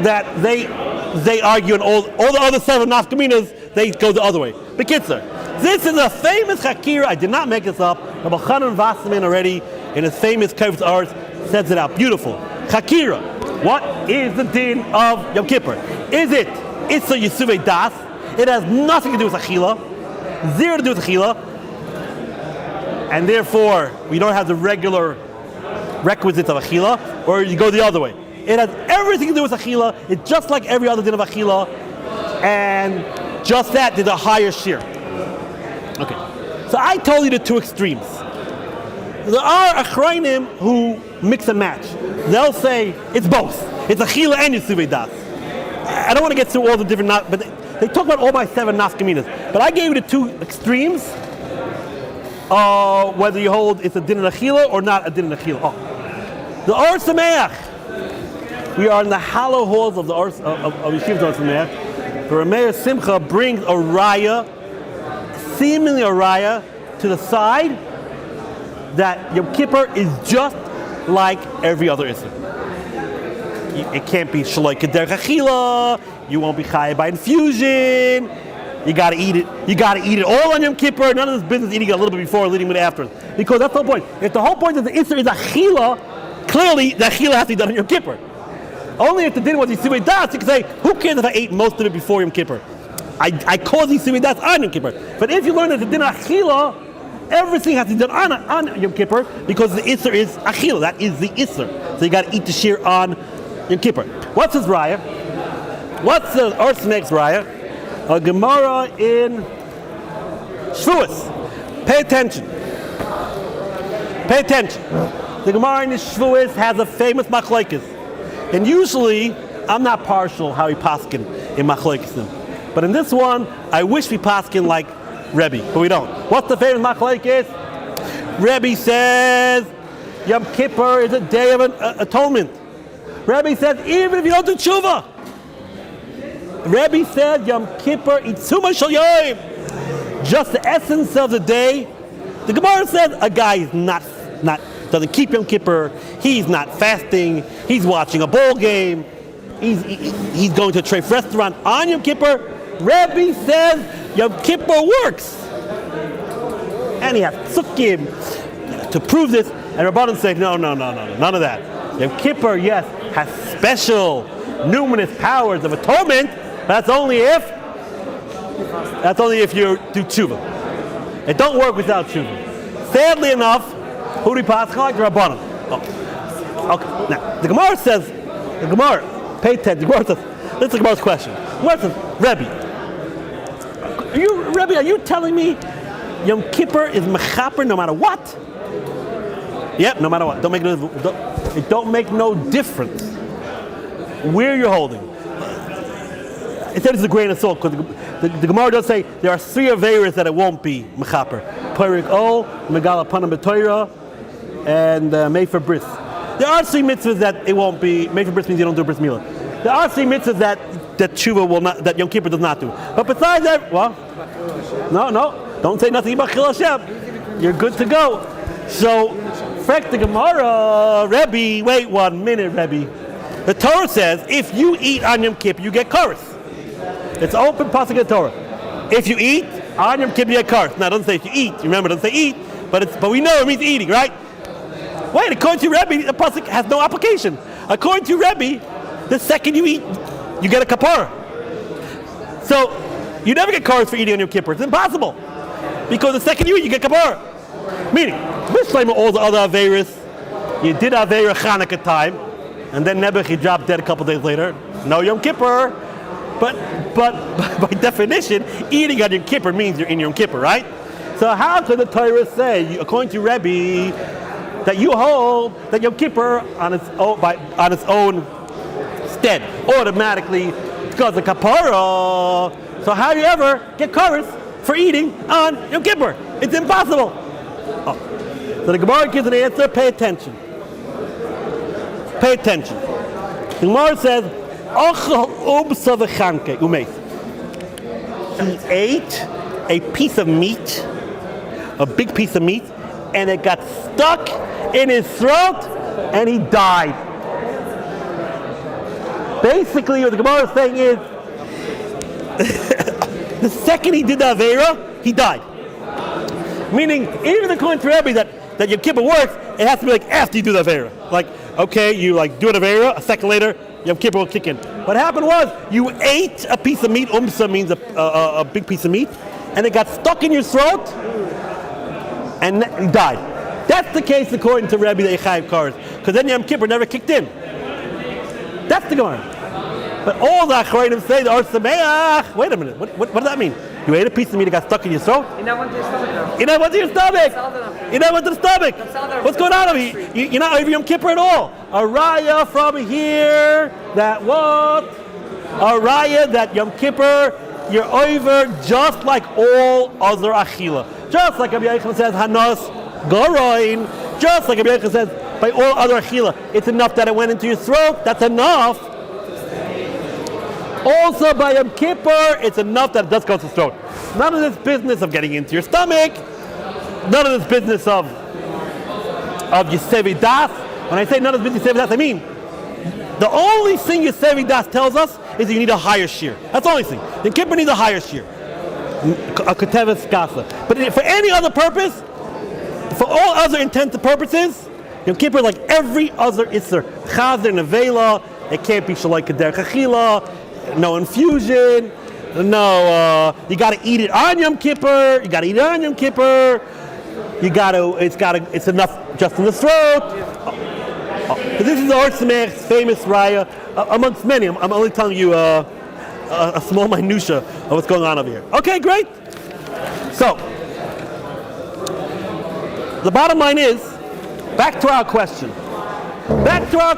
that they argue in all the other 7 nafkaminas, they go the other way. Bekitzer, this is a famous hakira. I did not make this up. Rabbi Chanan Wasserman already, in his famous Yeshivat Ohr, says it out. Beautiful. Hakira. What is the din of Yom Kippur? Is it Issa Yisuvei Das? It has nothing to do with Achila. Zero to do with Achila. And therefore, we don't have the regular requisites of Achila, or you go the other way. It has everything to do with Achila. It's just like every other din of Achila. And just that did a higher share. Okay. So I told you the 2 extremes. There are achrayim who mix and match. They'll say it's both. It's Achila and Yisuvei Das. I don't want to get through all the different, but they talk about all my 7 nafkaminas. But I gave you the 2 extremes. Whether you hold it's a din of Achila or not a din of Achila. The Ohr Somayach. We are in the hollow halls of the Yeshivat Ohr Somayach. The Rameir Simcha brings a raya, seemingly a raya, to the side that Yom Kippur is just like every other Isser. It can't be Shaloi Kederech Achila. You won't be chayav by infusion. You got to eat it. You got to eat it all on Yom Kippur. None of this business eating it a little bit before, leading it after. Because that's the whole point. If the whole point of the Isser is Achila, clearly the Achila has to be done on Yom Kippur. Only if the din was Yisuvei Das, you can say, who cares if I ate most of it before Yom Kippur? I caused Yisuvei Das on Yom Kippur. But if you learn that the din of Achila, everything has to be done on Yom Kippur because the Isser is Achila. That is the Isser. So you got to eat the shear on Yom Kippur. What's his raya? What's the Ohr Somayach's raya? A Gemara in Shavuos. Pay attention. Pay attention. The Gemara in Shavuos has a famous machlokes. And usually, I'm not partial how we paskin in machlokes. But in this one, I wish we paskin like Rabbi, but we don't. What's the famous machlokes? Rabbi says Yom Kippur is a day of atonement. Rabbi says even if you don't do tshuva. Rabbi said Yom Kippur itzuma shel yom. Just the essence of the day. The Gemara says a guy is not doesn't keep Yom Kippur. He's not fasting. He's watching a bowl game. He's going to a treif restaurant on Yom Kippur. Rabbi says Yom Kippur works. And he has tzukkim to prove this. And Rabbanan say, no, none of that. Yom Kippur, yes, has special, numinous powers of atonement. That's only if you do tshuva. It don't work without tshuva. Sadly enough, who do we pass? Like the Rabbanan. Okay. Now, the Gemara says, pay attention. The Gemara says, this is the Gemara's question. The Gemara says, Rabbi, are you telling me Yom Kippur is mechaper no matter what? Yep, no matter what. It don't make no difference where you're holding. It said it's a grain of salt because the Gemara does say there are 3 aveiros that it won't be mechaper. Perik O, Megala Panam B'Torah, and Mefer Bris. There are 3 mitzvahs that it won't be. Mefer Bris means you don't do bris milah. There are 3 mitzvahs that tshuva will not, that Yom Kippur does not do. But besides that, well, no, don't say nothing about Chil Hashem. You're good to go. So, frek the Gemara, Rabbi, wait 1 minute, Rabbi. The Torah says if you eat on Yom Kippur, you get chorus. It's open pasuk of the Torah. If you eat on Yom Kippur, you get chorus. Now, it doesn't say if you eat. Remember, it doesn't say eat, but we know it means eating, right? Wait, according to Rabbi, the pasuk has no application. According to Rabbi, the second you eat, you get a kapara. So, you never get chorus for eating on Yom Kippur. It's impossible. Because the second you eat, you get kapara. Meaning, Bishleim all the other aveiros. You did aveira Chanukah time, and then Nebuch dropped dead a couple days later. No Yom Kippur. But by definition, eating on Yom Kippur means you're in Yom Kippur, right? So how could the Torah say, according to Rabbi, that you hold that Yom Kippur on its own stead automatically because of kapara? So how do you ever get chorus for eating on Yom Kippur. It's impossible. Oh. So the Gemara gives an answer. Pay attention. Pay attention. The Gemara says, he ate a piece of meat, a big piece of meat, and it got stuck in his throat, and he died. Basically, what the Gemara is saying is, the second he did the Aveira, he died. Meaning, even according to Rabbi, that Yom Kippur works, it has to be like after you do the Aveira. Like, okay, you like do an Aveira, a second later, Yom Kippur will kick in. What happened was, you ate a piece of meat, umsa means a big piece of meat, and it got stuck in your throat, and you died. That's the case according to Rabbi the Echayev Kares, because then Yom Kippur never kicked in. That's the Gemara. But all the Acharayim say, the Ohr Somayach, wait a minute, what does that mean? You ate a piece of meat that got stuck in your throat? You never went to your stomach now. You never went to your stomach! You never went to the stomach! What's going on over here? You're not over Yom Kippur at all. A raya from here, that what? A raya that Yom Kippur, you're over just like all other achila. Just like Rabbi Yochanan says, Hanos Goroin. Just like Rabbi Yochanan says, by all other achila. It's enough that it went into your throat. That's enough. Also by Yom Kippur, it's enough that it does go to the throat. None of this business of getting into your stomach. None of this business of Yeshivat Das. When I say none of this business of Yeshivat Das, I mean, the only thing Yeshivat Das tells us is that you need a higher shear. That's the only thing. Yom Kippur needs a higher shear. A keteves kasa. But for any other purpose, for all other intents and purposes, Yom Kippur, like every other Isser, Chazer and Avela, it can't be Shalai Kader Chachila, no infusion, no, you got to eat it on Yom Kippur, it's enough just in the throat. So this is the Ohr Somayach's famous raya, amongst many. I'm only telling you a small minutia of what's going on over here. Okay, great. So, the bottom line is, back to our question. What's our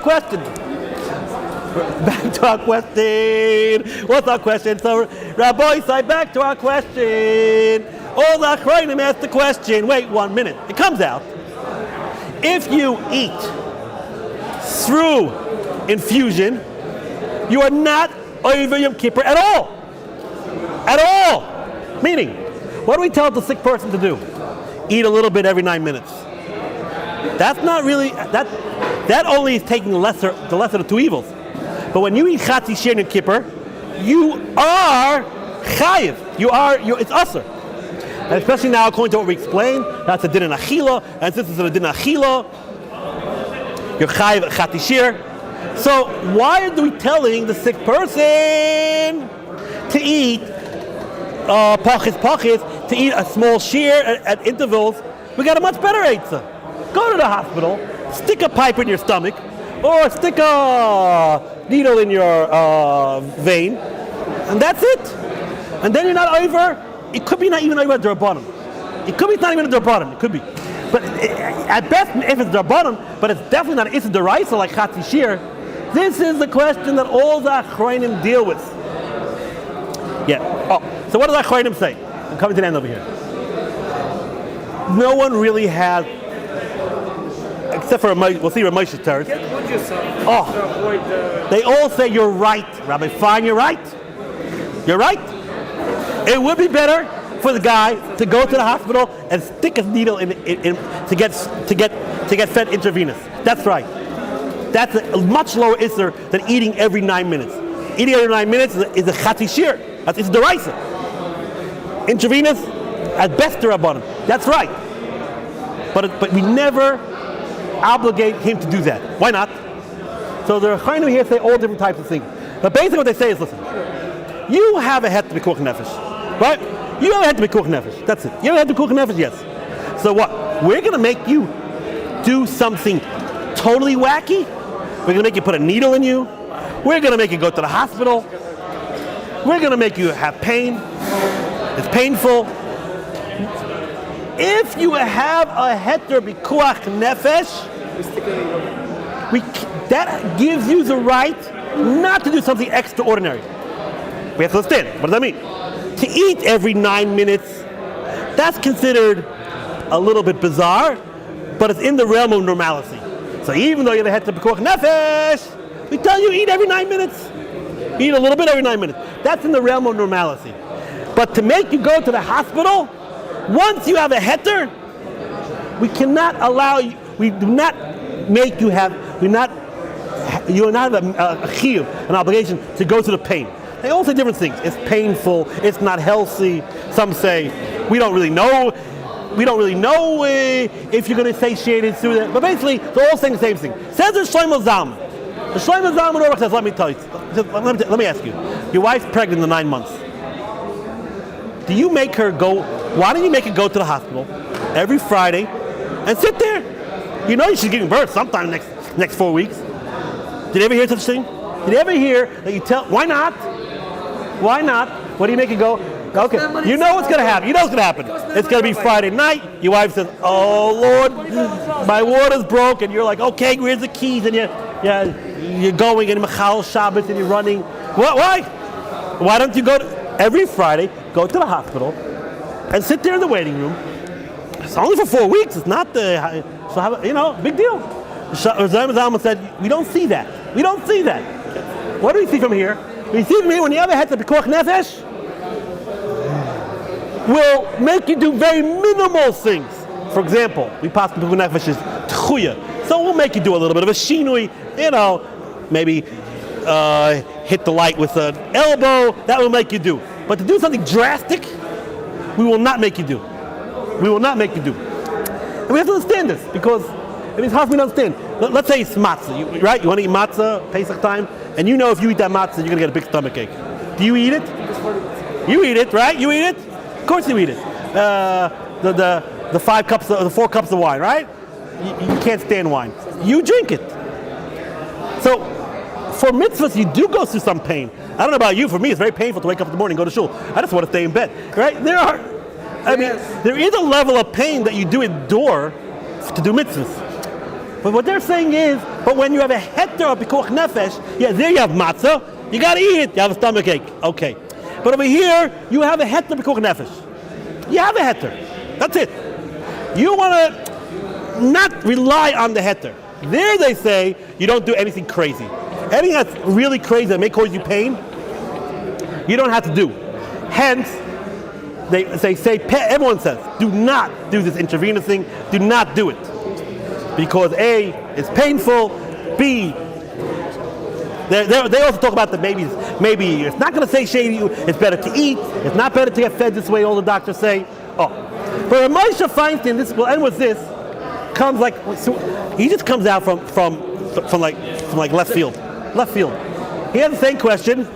question? So, Rabbi said, back to our question. All the Acharayim asked the question. Wait 1 minute. It comes out. If you eat through infusion, you are not over Yom Kippur at all. At all. Meaning, what do we tell the sick person to do? Eat a little bit every 9 minutes. That's not really, that only is taking the lesser of two evils. But when you eat Chatzi Shir Yom Kippur, you are chayiv. It's usher. And especially now, according to what we explained, that's a din in achila, and since it's a din in achila, you're chayiv Chatzi Shir. So why are we telling the sick person to eat pachis, to eat a small shear at intervals? We got a much better eitzah. Go to the hospital, stick a pipe in your stomach, or stick a needle in your vein, and that's it. And then you're not over. It could be not even over a D'Rabbanan. It could be not even a D'Rabbanan. It could be. But at best, if it's D'Rabbanan, but it's definitely not Issa D'Oraisa like Chatzi Shir. This is the question that all the Acharayim deal with. Yeah. Oh, so what does Acharayim say? I'm coming to the end over here. No one really has, except for we'll see Ramosha's Teretz. Get wood yourself to avoid the... They all say you're right, Rabbi. Fine, you're right. You're right. It would be better for the guy to go to the hospital and stick a needle in to get fed intravenous. That's right. That's a much lower isser than eating every 9 minutes. Eating every 9 minutes is a Chatzi Shir. That's the D'Oraisa. Intravenous, at best, D'Rabbanan. That's right. But we never obligate him to do that. Why not? So the Chayim here say all different types of things. But basically what they say is, listen, you have a head to be Pikuach Nefesh, right? You have a head to be Pikuach Nefesh. That's it. You have a head to be Pikuach Nefesh, yes. So what? We're going to make you do something totally wacky. We're going to make you put a needle in you. We're going to make you go to the hospital. We're going to make you have pain. It's painful. If you have a heter bikuach nefesh, that gives you the right not to do something extraordinary. We have to understand. What does that mean? To eat every 9 minutes That's considered a little bit bizarre, but it's in the realm of normalcy. So even though you have a heter b'koach nefesh, we tell you eat every 9 minutes. Eat a little bit every 9 minutes. That's in the realm of normalcy. But to make you go to the hospital, once you have a heter, we cannot allow you, we do not make you have, you do not have a chiyuv, an obligation to go through the pain. They all say different things. It's painful, it's not healthy. Some say, we don't really know if you're going to satiate it through that. But basically, they're all saying the same thing. Says the Shlomo Zalman. The Shlomo Zalman says, let me tell you, let me ask you. Your wife's pregnant in 9 months. Do you make her go, why don't you make her go to the hospital every Friday and sit there? You know she's giving birth sometime next 4 weeks. Did you ever hear such a thing? Did you ever hear that you tell, why not? Why not? What do you make it go? Okay, you know what's going to happen. You know what's going to happen. It's going to be Friday night. Your wife says, oh, Lord, my water's broke. And you're like, okay, where's the keys? And you're going in Machal Shabbos and you're running. Why? Why don't you go every Friday, go to the hospital and sit there in the waiting room? It's only for 4 weeks. It's not the, big deal. Zalman said, we don't see that. We don't see that. What do we see from here? We see from here when you ever had to b'koach nefesh, will make you do very minimal things. For example, we pass b'koach nefesh is tchuya. So we'll make you do a little bit of a shinui, maybe hit the light with an elbow, that will make you do. But to do something drastic, we will not make you do. We will not make you do. And we have to understand this, because it's hard for me to understand. Let's say it's matzah, right? You want to eat matzah, Pesach time, and you know if you eat that matzah, you're going to get a big stomach ache. Do you eat it? You eat it, right? You eat it? Of course you eat it. The 4 cups of wine, right? You can't stand wine. You drink it. So, for mitzvahs, you do go through some pain. I don't know about you. For me, it's very painful to wake up in the morning and go to shul. I just want to stay in bed, right? There is a level of pain that you do endure to do mitzvahs. But what they're saying is, but when you have a heter of b'koach nefesh, there you have matzah, you got to eat it, you have a stomach ache, okay. But over here, you have a heter b'koach nefesh. You have a heter. That's it. You want to not rely on the heter. There they say you don't do anything crazy. Anything that's really crazy that may cause you pain, you don't have to do. Hence, they say, everyone says, do not do this intravenous thing, do not do it. Because A, it's painful, B, they also talk about that maybe it's not going to satiate you, it's better to eat, it's not better to get fed this way, all the doctors say. But Moshe Feinstein, this will end with this, comes like, he just comes out from left field. Left field. He has the same question.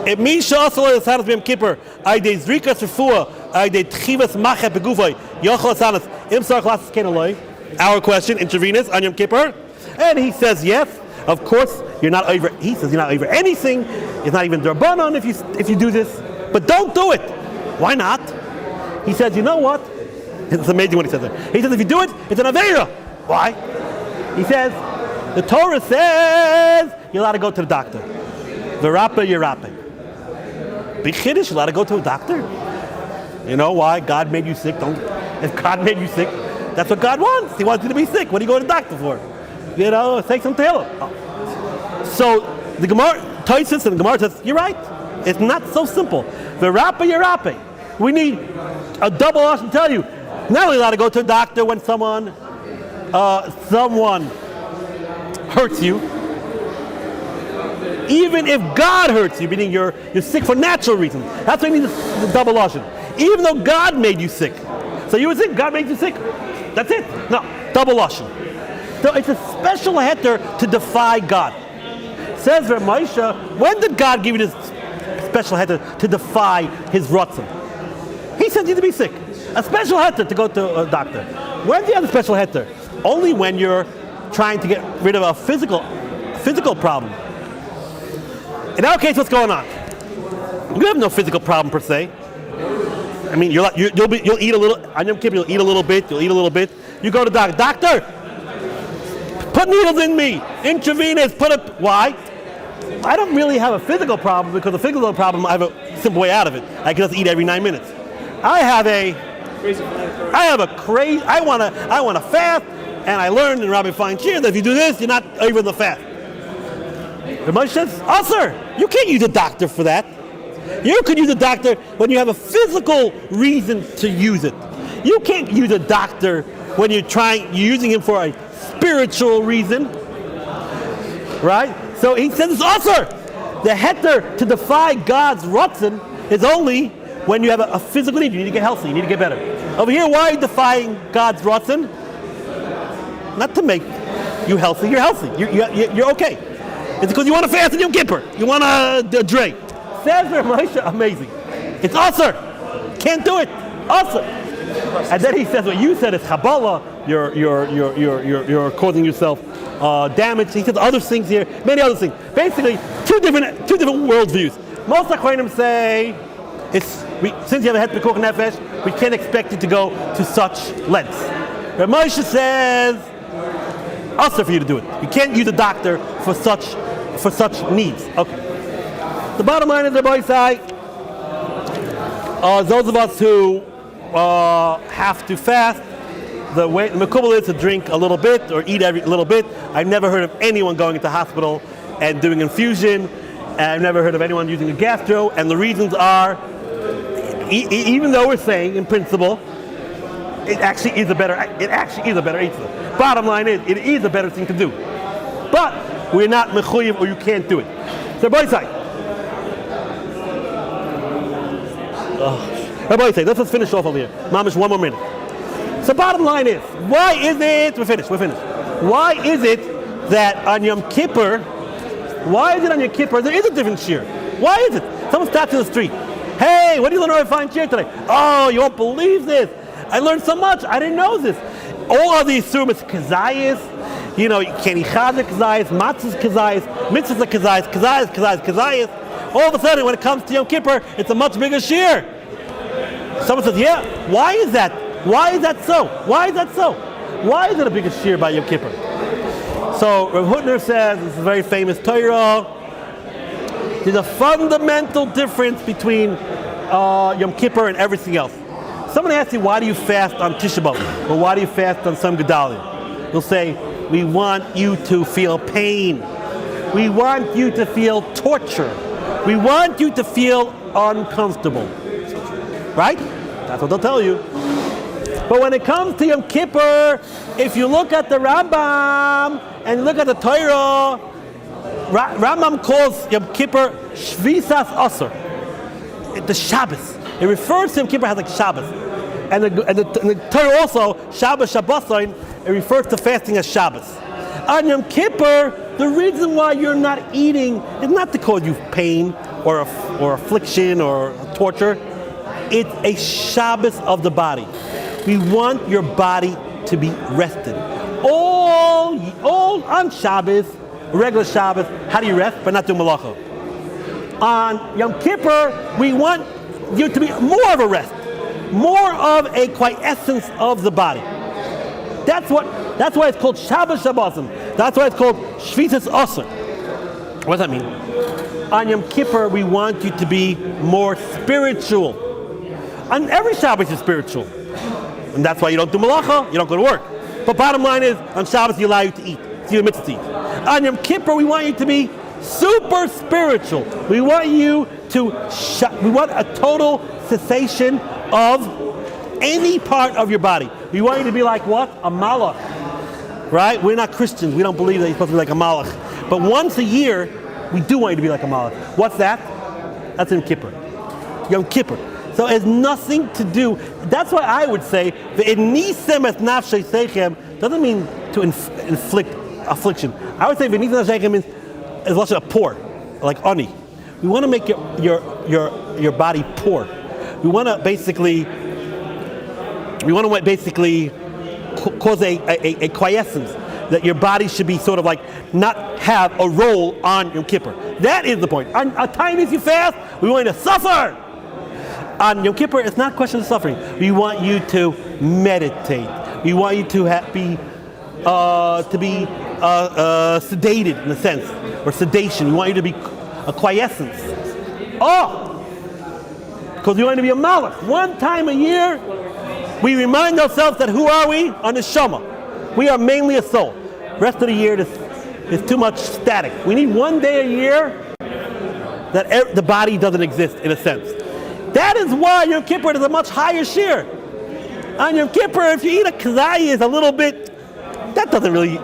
If Misha also has Yom Kippur, I did Zrikas Refuah, I did Tchivas Machet Begufay, Yochel Sanas, Im Sarach Lasses Kenaloi. Our question, intravenous on Yom Kippur, and he says yes. Of course, you're not over. He says you're not over anything. It's not even drabanan if you do this, but don't do it. Why not? He says, you know what? It's amazing what he says there. He says if you do it, it's an aveira. Why? He says the Torah says you're allowed to go to the doctor. V'rapa yirape. Big chiddush, you're allowed to go to a doctor. You know why? God made you sick. If God made you sick, that's what God wants. He wants you to be sick. What do you go to the doctor for? Take some Taylor. So the Gemara, Taisus and the Gemara says, you're right. It's not so simple. V'rapa yirape. We need a double us to tell you. Not only allowed to go to a doctor when someone hurts you, even if God hurts you, meaning you're sick for natural reasons. That's why you need the double lashon. Even though God made you sick. So you would think God made you sick. That's it. No, double lashon. So it's a special heter to defy God. Says Rabbi Moshe, when did God give you this special heter to defy His ratzon? He said you to be sick. A special heter to go to a doctor. When do you have a special heter? Only when you're trying to get rid of a physical problem. In our case, what's going on? You have no physical problem per se. I mean, you'll eat a little. On Yom Kippur, you'll eat a little bit. You go to the doctor. Put needles in me. Intravenous. Why? I don't really have a physical problem because the physical problem, I have a simple way out of it. I can just eat every 9 minutes. I have a crazy. I want to fast, and I learned in Rabbi Feinstein that if you do this, you're not able to fast. The Moshe says, "Oh, sir, you can't use a doctor for that. You can use a doctor when you have a physical reason to use it. You can't use a doctor when you're using him for a spiritual reason, right?" So he says, "Oh, sir, the heter to defy God's ratzon is only when you have a physical need. You need to get healthy. You need to get better. Over here, why are you defying God's ratzon? Not to make you healthy. You're healthy. You're okay. It's because you want to fast in Yom Kippur. You want to drink." Says Moshe, amazing. It's usher. Can't do it. Usher. And then he says what you said is Kabbalah. You're causing yourself damage. He says other things here, many other things. Basically, two different worldviews. Most Achronim say since you have a het pekuach nefesh, we can't expect you to go to such lengths. But Moshe says usher for you to do it. You can't use a doctor for such needs. Okay. The bottom line is the boy side. Those of us who have to fast, the mekubal is to drink a little bit or eat every little bit. I've never heard of anyone going into hospital and doing infusion. I've never heard of anyone using a gastro. And the reasons are, even though we're saying in principle, it actually is a better eitzah. Bottom line is, it is a better thing to do. But we're not mechuyev, or you can't do it. So boy side. Rabbi, let's just finish off over here. Mamish, one more minute. So bottom line is, why is it, we're finished. Why is it that on Yom Kippur, there is a different shear? Why is it? Someone stops in the street. Hey, what do you learn how to find shear today? Oh, you won't believe this. I learned so much. I didn't know this. All of these assume it's kazayas. You know, kenichad kazayas, matzahs kazayas, mitzvahs kazayas. All of a sudden, when it comes to Yom Kippur, it's a much bigger shear. Someone says, yeah, why is that? Why is that so? Why is it a bigger shear by Yom Kippur? So Rav Hutner says, this is a very famous Torah, there's a fundamental difference between Yom Kippur and everything else. Someone asks you, why do you fast on Tisha B'Av? Or why do you fast on some Gedalia? You'll say, we want you to feel pain. We want you to feel torture. We want you to feel uncomfortable. Right? That's what they'll tell you. But when it comes to Yom Kippur, if you look at the Rambam and look at the Torah, Rambam calls Yom Kippur Shvisas Asur, the Shabbos. It refers to Yom Kippur as like Shabbos. And the Torah also, Shabbos Shabbosayin, it refers to fasting as Shabbos. On Yom Kippur, the reason why you're not eating is not to cause you pain or affliction or torture. It's a Shabbos of the body. We want your body to be rested. All on Shabbos, regular Shabbos, how do you rest? By not doing malacha. On Yom Kippur, we want you to be more of a rest, more of a quiescence of the body. That's why it's called Shabbos Shabbosim. That's why it's called Shvisas Asur. What does that mean? On Yom Kippur, we want you to be more spiritual. On every Shabbos is spiritual. And that's why you don't do malacha, you don't go to work. But bottom line is, on Shabbos, you allow you to eat. It's your mitzvah to eat. On Yom Kippur, we want you to be super spiritual. We want you to, we want a total cessation of any part of your body. We want you to be like what? A malach. Right? We're not Christians. We don't believe that you're supposed to be like a malach. But once a year, we do want you to be like a malach. What's that? That's Yom Kippur. Yom Kippur. So it has nothing to do. That's why I would say v'enisem et nafshei seichem doesn't mean to inflict affliction. I would say v'enisem et nafshei seichem means as much as poor, like ani. We want to make your body poor. We want to basically cause a quiescence, that your body should be sort of like not have a role on Yom Kippur. That is the point. On time as you fast, we want you to suffer. On Yom Kippur, it's not a question of suffering. We want you to meditate. We want you to be sedated in a sense, or sedation. We want you to be a quiescence. Oh, because we want to be a malach. One time a year, we remind ourselves that who are we? A neshama. We are mainly a soul. Rest of the year is too much static. We need one day a year that the body doesn't exist, in a sense. That is why Yom Kippur is a much higher shear. On Yom Kippur, if you eat a kazayis a little bit, that doesn't really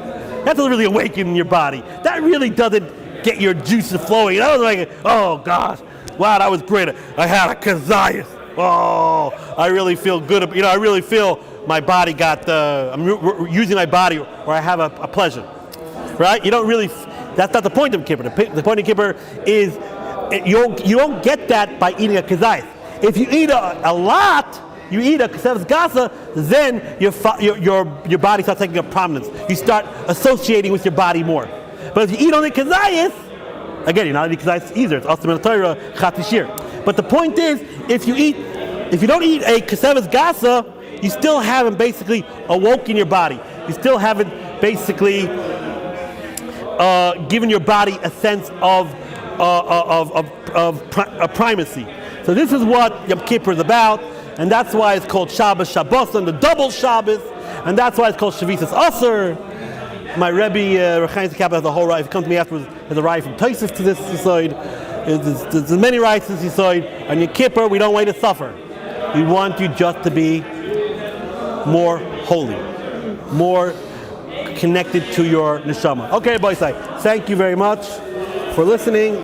awaken your body. That really doesn't get your juices flowing. That was like, oh gosh, wow, that was great. I had a kazayis. Oh, I really feel good. I really feel my body got I'm using my body, or I have a pleasure. Right? You don't really. That's not the point of Kippur. The point of Kippur is you don't get that by eating a kazayis. If you eat a lot, you eat a kasevas gasa, then your body starts taking up prominence. You start associating with your body more. But if you eat only kazayis, again, you're not eating kazayis either. It's also in the Torah chatishir. But the point is, if you don't eat a kasevas gasa, you still haven't basically awoken your body. You still haven't basically given your body a sense of primacy. So this is what Yom Kippur is about, and that's why it's called Shabbos Shabbos, the double Shabbos, and that's why it's called Shavitas Aser. My Rabbi, Rechaim Kappa, has a whole right. If you come to me afterwards, has a right from Taisus to this side. There's many rights to this side. On Yom Kippur, we don't want you to suffer. We want you just to be more holy, more connected to your neshama. Okay, boy, thank you very much for listening.